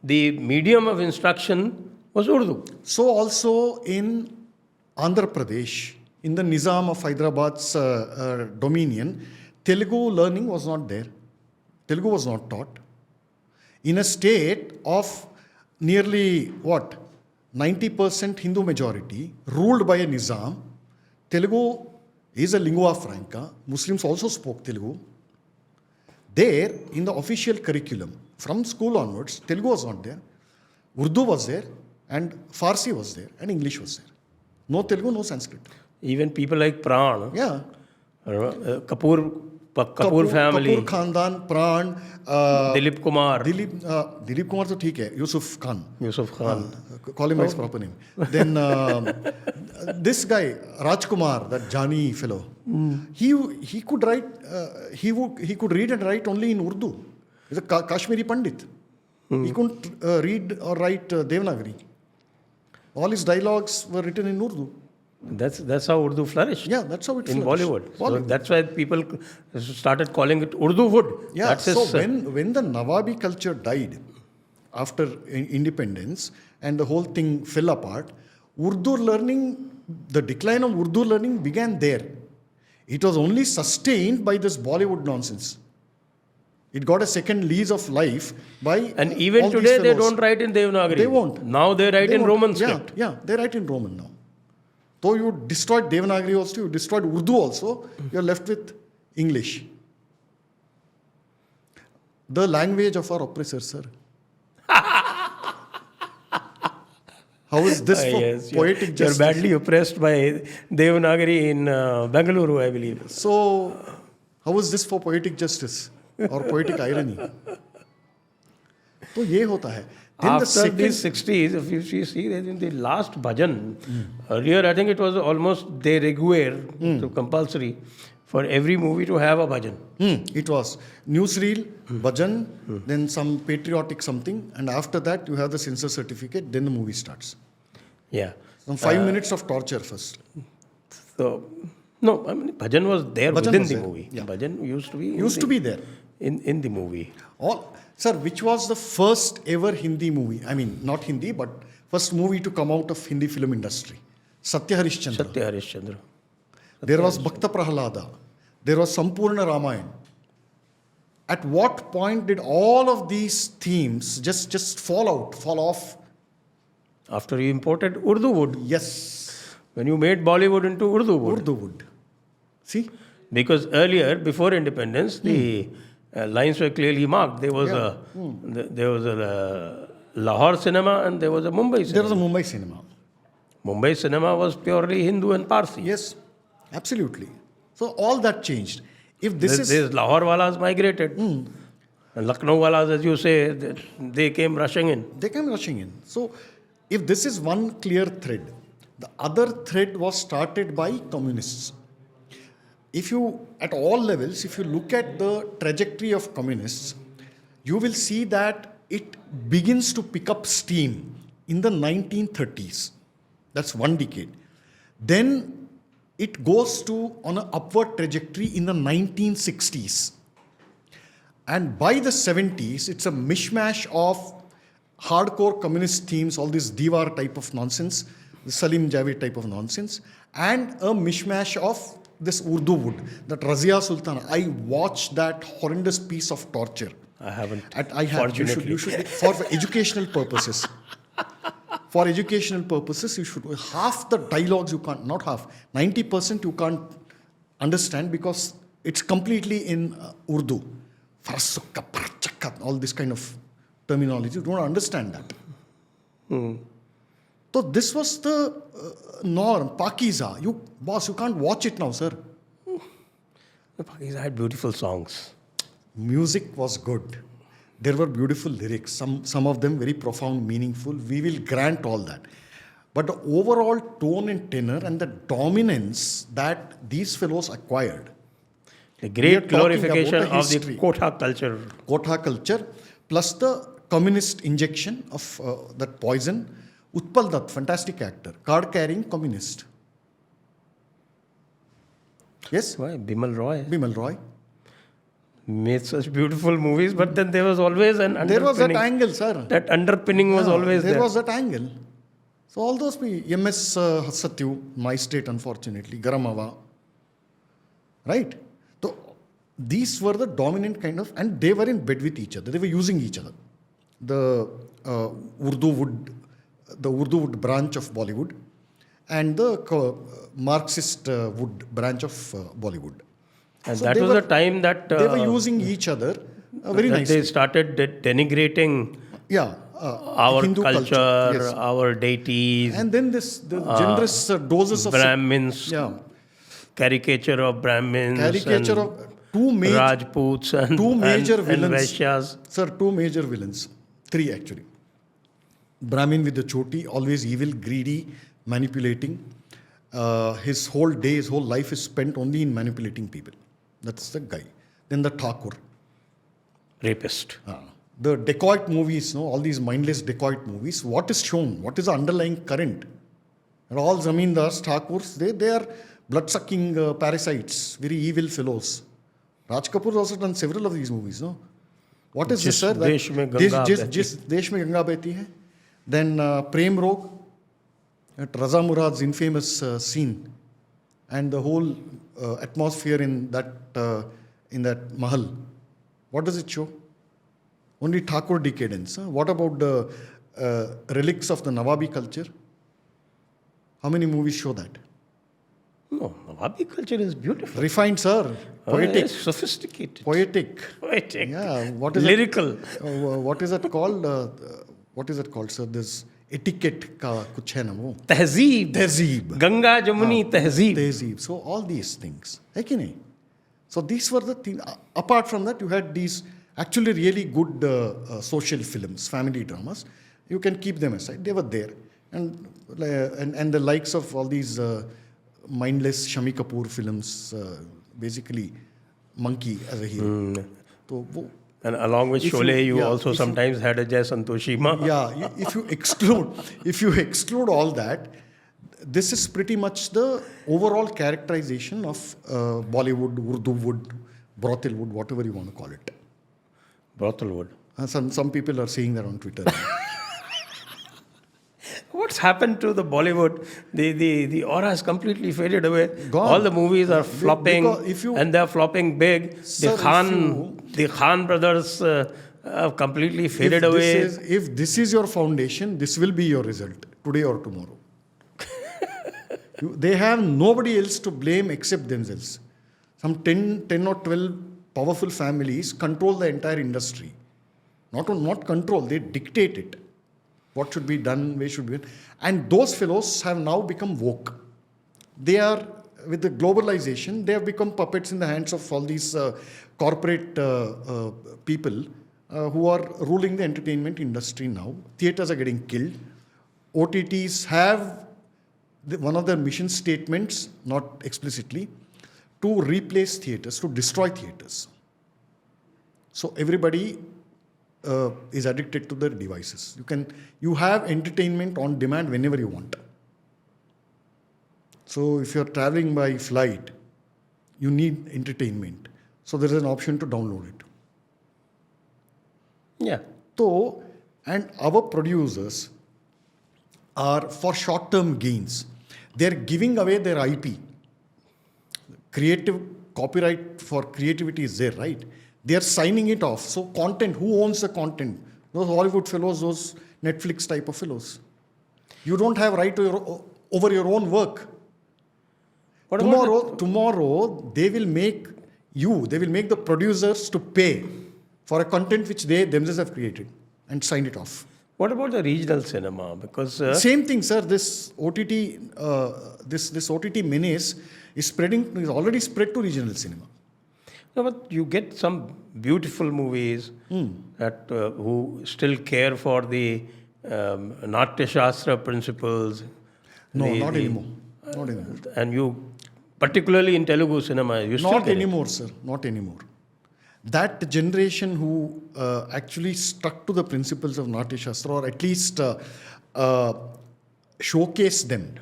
the medium of instruction was Urdu. So also in Andhra Pradesh, in the Nizam of Hyderabad's dominion, Telugu learning was not there. Telugu was not taught. In a state of nearly, 90% Hindu majority, ruled by a Nizam, Telugu is a lingua franca. Muslims also spoke Telugu. There, in the official curriculum, from school onwards, Telugu was not there. Urdu was there, and Farsi was there, and English was there. No Telugu, no Sanskrit. Even people like Pran, Yeah. Kapoor family, Kapoor Khandan, Pran, Dilip Kumar, Dilip Kumar to theek hai, Yusuf Khan. Yusuf Khan. Call him by his proper name. Then this guy, Rajkumar, that Jani fellow, he could write, he could read and write only in Urdu. He's a Kashmiri Pandit. He couldn't read or write Devanagari. All his dialogues were written in Urdu. That's how Urdu flourished. Yeah, that's how it in flourished. Bollywood. So that's why people started calling it Urdu wood. Yeah, that's so when the Nawabi culture died after independence and the whole thing fell apart, Urdu learning, the decline of Urdu learning began there. It was only sustained by this Bollywood nonsense. It got a second lease of life by and even all today these they fellows. don't write in Devanagari. They won't. Now they write in Roman script. Yeah, they write in Roman now. Though you destroyed Devanagari also, you destroyed Urdu also, you're left with English. The language of our oppressors, sir. How is this for Yes, poetic you're justice? badly oppressed by Devanagari in Bengaluru, I believe. So, how is this for poetic justice or poetic irony? तो ये होता है. Then the After second, these 60s, if you see, in the last bhajan, earlier I think it was almost de rigueur, so compulsory for every movie to have a bhajan. it was newsreel, bhajan, then some patriotic something, and after that you have the censor certificate, then the movie starts. Yeah. Some 5 minutes of torture first. So, no, I mean, bhajan was there Bhajan within was the there, movie. yeah. Bhajan used to be There. in the movie. Sir, which was the first ever Hindi movie? I mean, not Hindi, but first movie to come out of Hindi film industry. Satya Harishchandra. Satya Harishchandra. There was Bhakta Prahalada. There was Sampurna Ramayana. At what point did all of these themes just fall off? After you imported Urdu wood. Yes. When you made Bollywood into Urdu wood. Urdu would. See? Because earlier, before independence, the lines were clearly marked. There was there was a Lahore cinema and there was a Mumbai cinema. There was a Mumbai cinema. Mumbai cinema was purely Hindu and Parsi. Yes, absolutely. So all that changed. If this is... These Lahore walas migrated. And Lucknow walas, as you say, they came rushing in. They came rushing in. So if this is one clear thread, the other thread was started by communists. If you, at all levels, if you look at the trajectory of communists, you will see that it begins to pick up steam in the 1930s. That's one decade. Then it goes to on an upward trajectory in the 1960s. And by the 70s, it's a mishmash of hardcore communist themes, all this Diwar type of nonsense, the Salim Javed type of nonsense, and a mishmash of this Urdu wood, that Razia Sultana. I watched that horrendous piece of torture. I haven't. I have. Fortunately. You should for educational purposes. For educational purposes, you should. Half the dialogues you can't, not half, 90% you can't understand because it's completely in Urdu. Farasukka, parchakka, all this kind of terminology. You don't understand that. So this was the norm. Pakiza. You can't watch it now, sir. The Pakis had beautiful songs. Music was good. There were beautiful lyrics. Some of them very profound, meaningful. We will grant all that. But the overall tone and tenor and the dominance that these fellows acquired. The We are great talking glorification about the of the history. Kotha culture. Kotha culture, plus the communist injection of that poison. Utpal Dutt, fantastic actor, card-carrying communist. Yes? Why? Bimal Roy Bimal Roy. made such beautiful movies, but then there was always an underpinning. There was that angle, sir. That underpinning was always there. There was that angle. So all those people, MS Satyu, my state unfortunately, Garamava, right? So these were the dominant kind of, and they were in bed with each other. They were using each other. The Urdu wood branch of Bollywood and the Marxist wood branch of Bollywood. And So that they was were- the time that They were using each other very that nicely. they started denigrating Yeah. our Hindu culture, yes. our deities, And then the generous doses of Brahmins, yeah, caricature of Brahmins, caricature and of two Rajputs and two major and villains. Vaishyas. Sir, two major villains. Three actually. Brahmin with the choti, always evil, greedy, manipulating. His whole day, his whole life is spent only in manipulating people. That's the guy. Then the Thakur. Rapist. The dacoit movies, all these mindless dacoit movies, what is shown? What is the underlying current? And all Zamindars, Thakurs, they are blood-sucking parasites, very evil fellows. Raj Kapoor also done several of these movies, no? What is this, sir? Desh mein Ganga behti. Jis Desh mein Ganga behti hai. Then Prem Rog, at Raza Murad's infamous scene, and the whole atmosphere in that mahal. What does it show? Only Thakur decadence. What about the relics of the Nawabi culture? How many movies show that? No, Nawabi culture is beautiful. Refined, sir. Poetic. Yes, sophisticated. Poetic. Poetic. Yeah. What is Lyrical. What is that called? What is it called, sir? This etiquette का कुछ है ना वो तहजीब गंगा जमुनी तहजीब. So all these things, है कि नहीं? So these were the things. Apart from that, you had these actually really good social films, family dramas. You can keep them aside. They were there, and the likes of all these mindless Shami Kapoor films, basically monkey as a hero. So वो, and along with Sholay, you also sometimes had a Jai Santoshi Ma. yeah, if you exclude all that, this is pretty much the overall characterization of Bollywood, Urduwood, Brothelwood, whatever you want to call it. Brothelwood. Some people are saying that on Twitter. What's happened to the Bollywood? The aura has completely faded away. Gone. All the movies are flopping, and they're flopping big. Sir, The Khan brothers have completely faded away. If this is your foundation, this will be your result, today or tomorrow. They have nobody else to blame except themselves. Some 10 or 12 powerful families control the entire industry. Not control, they dictate it. What should be done, where should be done. And those fellows have now become woke. They are, with the globalization, they have become puppets in the hands of all these corporate people who are ruling the entertainment industry now. Theaters are getting killed. OTTs have one of their mission statements, not explicitly, to replace theaters, to destroy theaters. So everybody is addicted to their devices. You have entertainment on demand whenever you want. So if you're traveling by flight, you need entertainment. So there is an option to download it. Yeah. So, and our producers are for short-term gains. They're giving away their IP. Creative copyright for creativity is there, right? They're signing it off. So content, who owns the content? Those Hollywood fellows, those Netflix type of fellows. You don't have right to over your own work. Tomorrow they will make the producers to pay for a content which they themselves have created and signed it off. What about the regional cinema? Because same thing, sir. This OTT, this OTT menace is already spread to regional cinema. No, but you get some beautiful movies that who still care for the Natya Shastra principles. No, not anymore. Not anymore. And you, particularly in Telugu cinema, you still not get anymore, sir. Not anymore. That generation who actually stuck to the principles of Natya Shastra, or at least showcased them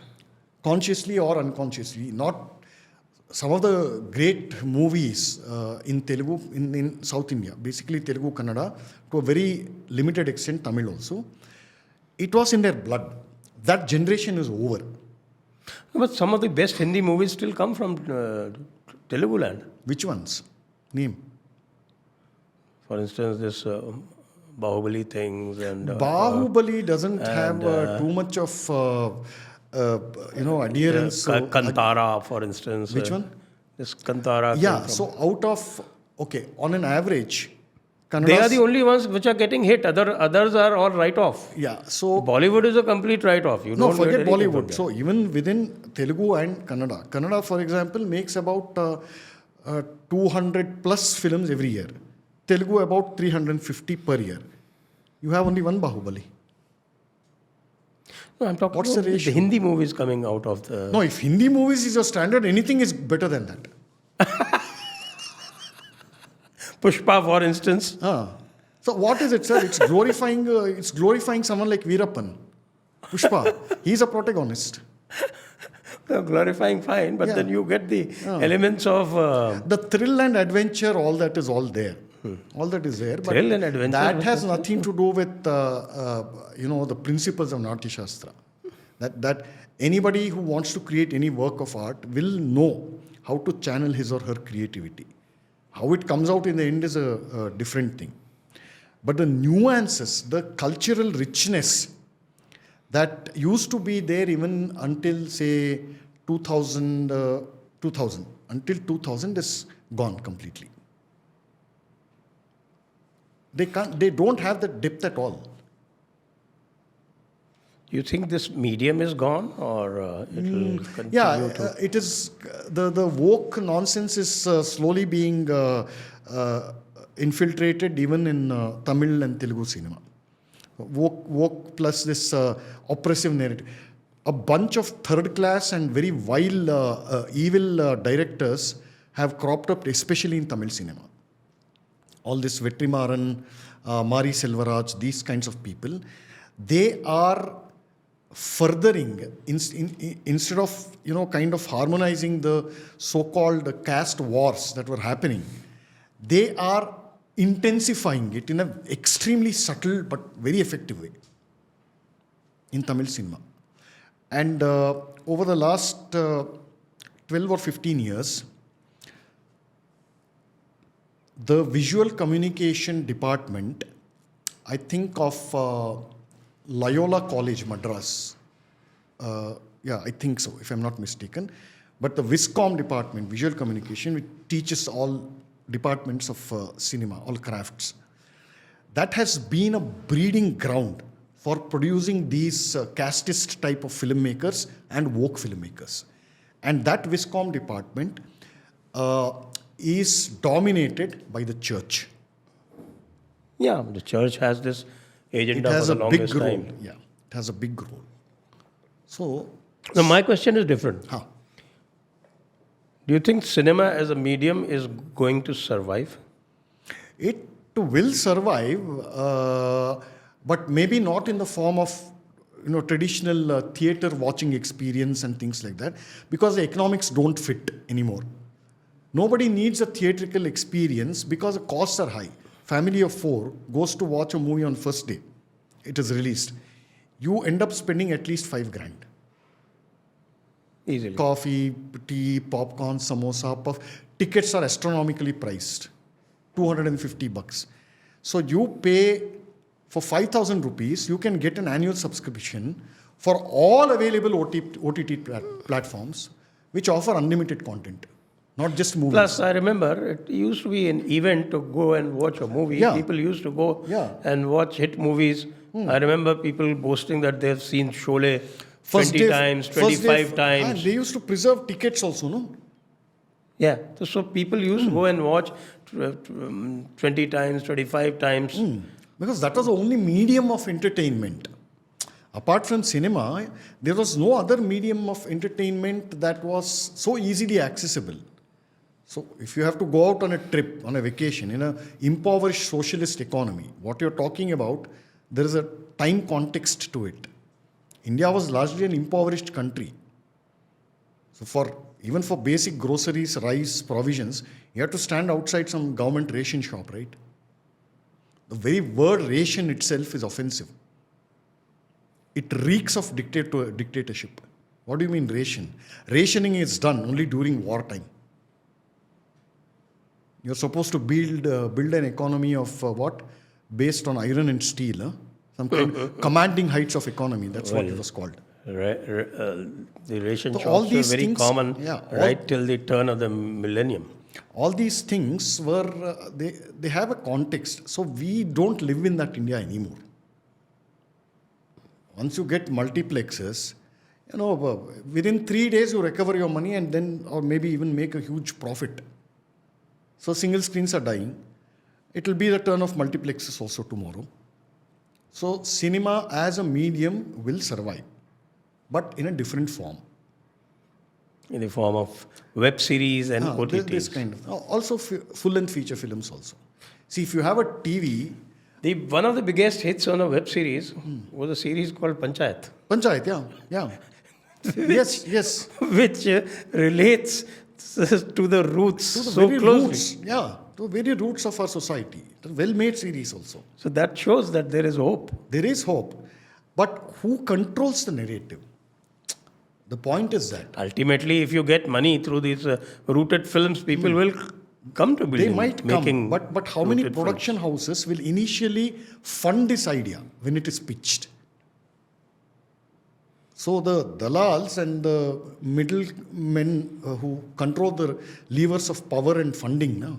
consciously or unconsciously. Not some of the great movies in Telugu, in South India, basically Telugu, Kannada, to a very limited extent Tamil also. It was in their blood. That generation is over. But some of the best Hindi movies still come from Telugu land. Which ones? Name. For instance, this Bahubali things and Bahubali doesn't have too much of adherence. Kantara, for instance. Which one? This Kantara. Yeah. So out of on an average, Kannada, they are the only ones which are getting hit. Others are all write-off. Yeah. So Bollywood is a complete write-off. You don't forget Bollywood. So even within Telugu and Kannada, for example, makes about 200 plus films every year. Telugu about 350 per year. You have only one Bahubali. No, I'm talking What's about the ratio? The Hindi movies coming out of the... No, if Hindi movies is your standard, anything is better than that. Pushpa, for instance. So what is it, sir? It's glorifying someone like Veerappan. Pushpa, he's a protagonist. Glorifying, fine, but then you get the elements of... the thrill and adventure, all that is all there. All that is there. But thrill and adventure. That has nothing to do with, the principles of Natya Shastra. That anybody who wants to create any work of art will know how to channel his or her creativity. How it comes out in the end is a different thing. But the nuances, the cultural richness that used to be there even until, say, 2000. Until 2000 is gone completely. They don't have the depth at all. you think this medium is gone or it will continue Yeah, to? it is. The woke nonsense is slowly being infiltrated even in Tamil and Telugu cinema. Woke plus this oppressive narrative. A bunch of third class and very vile, evil directors have cropped up, especially in Tamil cinema. All this Vetrimaran, Mari Selvaraj, these kinds of people, they are furthering, instead of, kind of harmonizing the so-called caste wars that were happening, they are intensifying it in an extremely subtle but very effective way in Tamil cinema. And over the last 12 or 15 years, the visual communication department, I think of Loyola College, Madras. I think so, if I'm not mistaken. But the Viscom department, visual communication, which teaches all departments of cinema, all crafts. That has been a breeding ground for producing these casteist type of filmmakers and woke filmmakers. And that Viscom department is dominated by the church. Yeah, the church has this agenda for the longest time. Yeah, it has a big role. So my question is different. Huh. Do you think cinema as a medium is going to survive? It will survive, but maybe not in the form of traditional theater watching experience and things like that, because the economics don't fit anymore. Nobody needs a theatrical experience because the costs are high. Family of 4 goes to watch a movie on first day. It is released. You end up spending at least $5,000. Easily. Coffee, tea, popcorn, samosa, puff. Tickets are astronomically priced. $250. So you pay for 5,000 rupees, you can get an annual subscription for all available OTT platforms which offer unlimited content, not just movies. Plus, I remember it used to be an event to go and watch a movie. Yeah. People used to go Yeah. and watch hit movies. I remember people boasting that they've seen Sholay First 20 day- times, first 25 day- times. And they used to preserve tickets also, no? Yeah. So people used to go and watch 20 times, 25 times. Because that was the only medium of entertainment. Apart from cinema, there was no other medium of entertainment that was so easily accessible. So if you have to go out on a trip, on a vacation, in an impoverished socialist economy, what you're talking about, there is a time context to it. India was largely an impoverished country. So even for basic groceries, rice, provisions, you have to stand outside some government ration shop, right? The very word ration itself is offensive. It reeks of dictatorship. What do you mean ration? Rationing is done only during wartime. You're supposed to build an economy of what? Based on iron and steel. Huh? Some kind commanding heights of economy. That's what it was called. The ration So all shops were these very things- common yeah, right till the turn of the millennium. All these things were, they have a context. So we don't live in that India anymore. Once you get multiplexes, within 3 days you recover your money and then, or maybe even make a huge profit. So single screens are dying. It will be the turn of multiplexes also tomorrow. So cinema as a medium will survive, but in a different form. In the form of web series and OTTs. This kind of. Also full-length feature films also. See, if you have a TV... One of the biggest hits on a web series was a series called Panchayat. Panchayat, yeah. Yes. Which relates to the roots To the so very closely. roots, to the very roots of our society. It's a well-made series also. So that shows that there is hope. There is hope. But who controls the narrative? The point is that Ultimately, if you get money through these rooted films, people will come to building. they might come, but how many rooted production houses will initially fund this idea when it is pitched? So the dalals and the middlemen who control the levers of power and funding,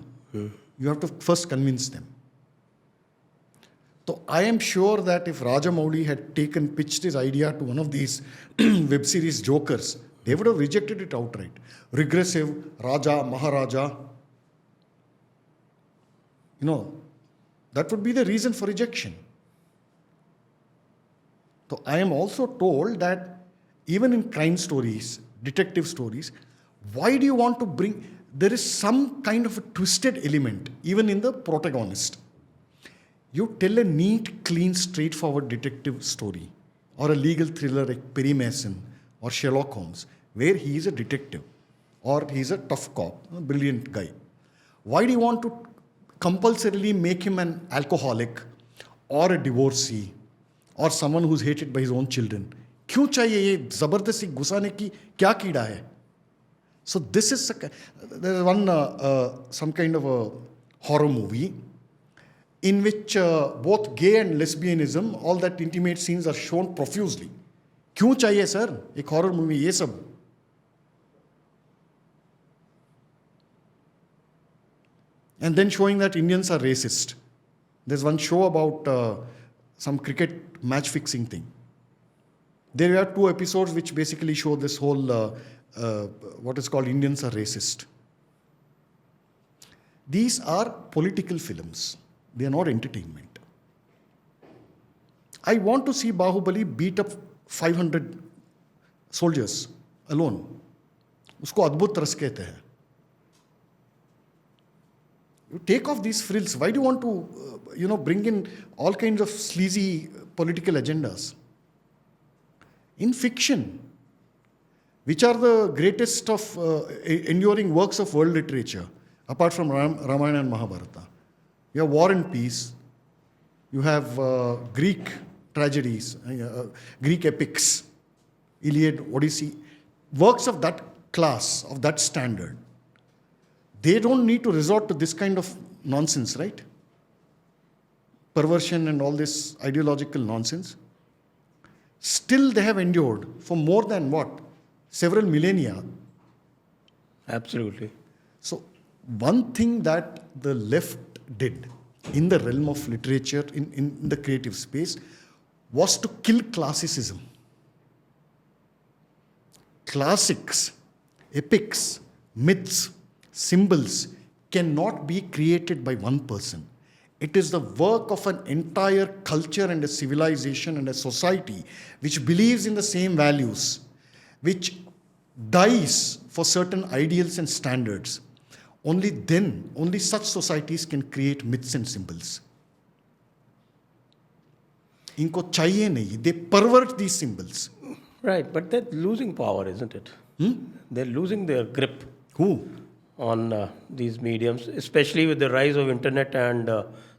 you have to first convince them. So I am sure that if Rajamouli had pitched his idea to one of these web series jokers, they would have rejected it outright. Regressive, Raja, Maharaja. That would be the reason for rejection. So I am also told that even in crime stories, detective stories, why do you want to bring... There is some kind of a twisted element, even in the protagonist. You tell a neat, clean, straightforward detective story or a legal thriller like Perry Mason or Sherlock Holmes, where he is a detective or he is a tough cop, a brilliant guy. Why do you want to compulsorily make him an alcoholic or a divorcee or someone who's hated by his own children? क्यों चाहिए ये जबरदस्ती घुसाने की क्या कीड़ा है? So this is there is one some kind of a horror movie in which both gay and lesbianism, all that intimate scenes are shown profusely. क्यों चाहिए सर एक horror movie ये सब? And then showing that Indians are racist. There's one show about some cricket match fixing thing. There are 2 episodes which basically show this whole what is called Indians are racist. These are political films. They are not entertainment. I want to see Bahubali beat up 500 soldiers alone. उसको अद्भुत रस कहते हैं. You take off these frills. Why do you want to, bring in all kinds of sleazy political agendas? In fiction, which are the greatest of enduring works of world literature, apart from Ramayana and Mahabharata? You have War and Peace. You have Greek tragedies, Greek epics, Iliad, Odyssey. Works of that class, of that standard. They don't need to resort to this kind of nonsense, right? Perversion and all this ideological nonsense. Still, they have endured for more than what? Several millennia. Absolutely. So, one thing that the left did in the realm of literature, in the creative space, was to kill classicism. Classics, epics, myths, symbols cannot be created by one person. It is the work of an entire culture and a civilization and a society which believes in the same values, which dies for certain ideals and standards. Only then, only such societies can create myths and symbols. Inko chahiye nahi. They pervert these symbols. Right, but they're losing power, isn't it? They're losing their grip. Who? On these mediums, especially with the rise of internet and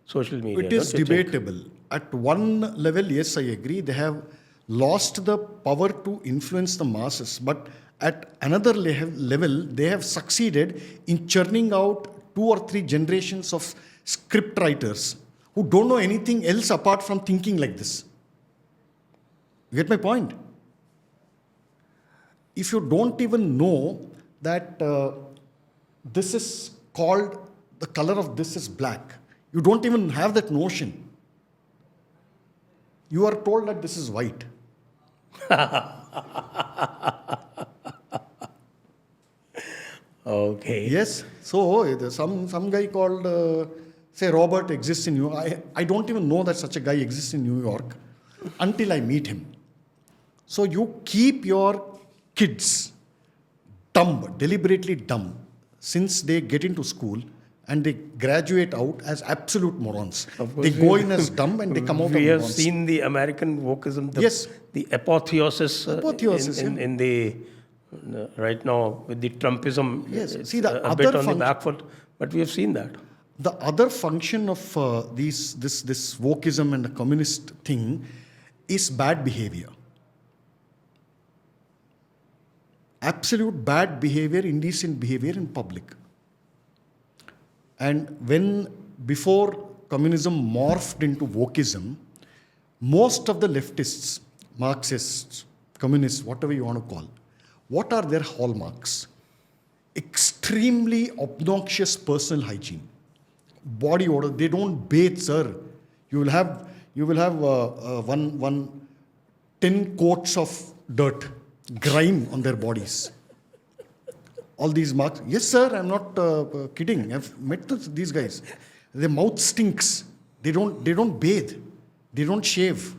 social media. It is debatable. At one level, yes, I agree. They have lost the power to influence the masses. But at another level, they have succeeded in churning out 2 or 3 generations of script writers who don't know anything else apart from thinking like this. You get my point? If you don't even know that this is called, the color of this is black. You don't even have that notion. You are told that this is white. Okay. Yes. So there's some guy called, say, Robert exists in New York. I don't even know that such a guy exists in New York until I meet him. So you keep your kids dumb, deliberately dumb, since they get into school and they graduate out as absolute morons. They go in as dumb and they come out as morons. We have seen the American wokeism, the apotheosis, in the right now with the Trumpism. Yes, see the a other bit on the back foot, but we have seen that. The other function of this wokeism and the communist thing is bad behavior. Absolute bad behavior, indecent behavior in public. And before communism morphed into wokeism, most of the leftists, Marxists, communists, whatever you want to call, what are their hallmarks? Extremely obnoxious personal hygiene. Body odor, they don't bathe, sir. You will have you will have one 10 coats of dirt, grime on their bodies. All these marks. Yes, sir, I'm not kidding. I've met these guys. Their mouth stinks. They don't bathe. They don't shave.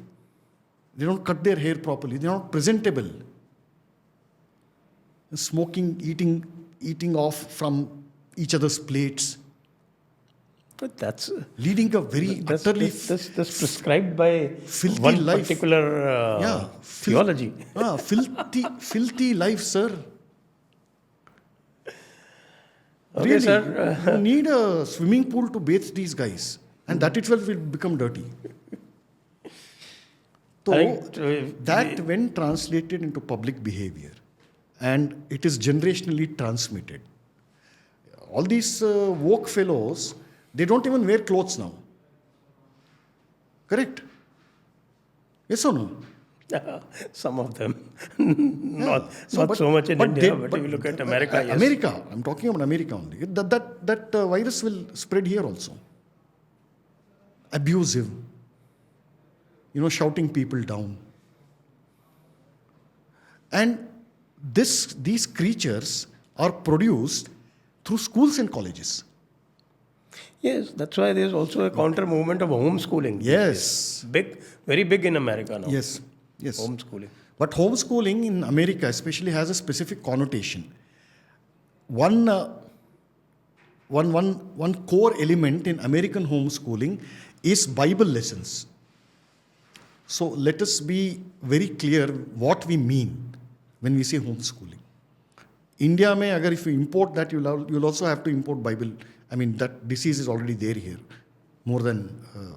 They don't cut their hair properly. They're not presentable. Smoking, eating off from each other's plates. But that's Leading a very utterly that's prescribed by filthy one life. particular theology. Filthy life, sir. Okay, Really, sir. you need a swimming pool to bathe these guys, and that itself will become dirty. So I think, that when translated into public behavior, and it is generationally transmitted. All these woke fellows, they don't even wear clothes now. Correct? Yes or no? Some of them, not so much in India, but if you look at America, yes. America, I'm talking about America only. That virus will spread here also. Abusive. Shouting people down. And these creatures are produced through schools and colleges. Yes, that's why there's also a counter movement of homeschooling. Yes. Big, very big in America now. Yes. Homeschooling. But homeschooling in America especially has a specific connotation. One core element in American homeschooling is Bible lessons. So let us be very clear what we mean when we say homeschooling. India mein, agar if you import that, you'll also have to import Bible. I mean, that disease is already there here, more than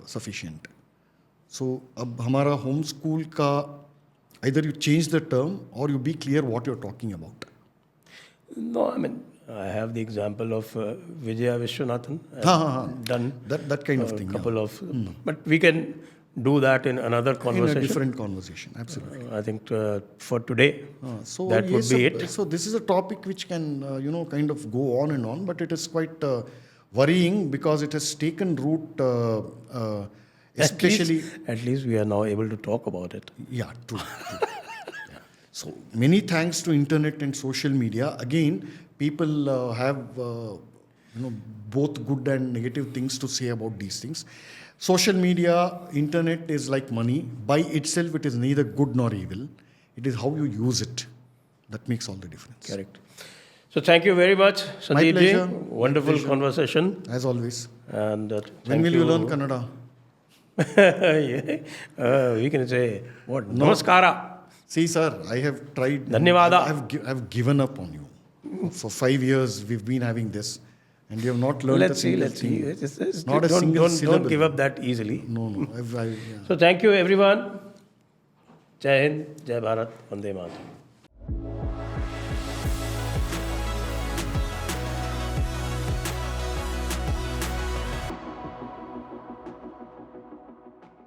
sufficient. So, ab hamara homeschool ka, either you change the term or you be clear what you're talking about. No, I mean, I have the example of Vijaya Vishwanathan. Done That kind of thing. Couple of, but we can do that in another conversation. In a different conversation, absolutely. I think for today, So that would be it. So this is a topic which can, kind of go on and on, but it is quite worrying because it has taken root, especially. At least we are now able to talk about it. Yeah, true. Yeah. So many thanks to internet and social media. Again, people have, both good and negative things to say about these things. Social media, internet is like money. By itself, it is neither good nor evil. It is how you use it that makes all the difference. Correct. So thank you very much, Sandeep My pleasure. ji. Wonderful conversation. As always. And When will you learn Kannada? We can say what? Namaskara. See, sir, I have tried. Dhanyavada. I've given up on you. For 5 years, we've been having this. And you have not learned Let's see. Not a single syllable. Don't give up that easily. No. So thank you everyone. Jai Hind, Jai Bharat, Vande Mataram.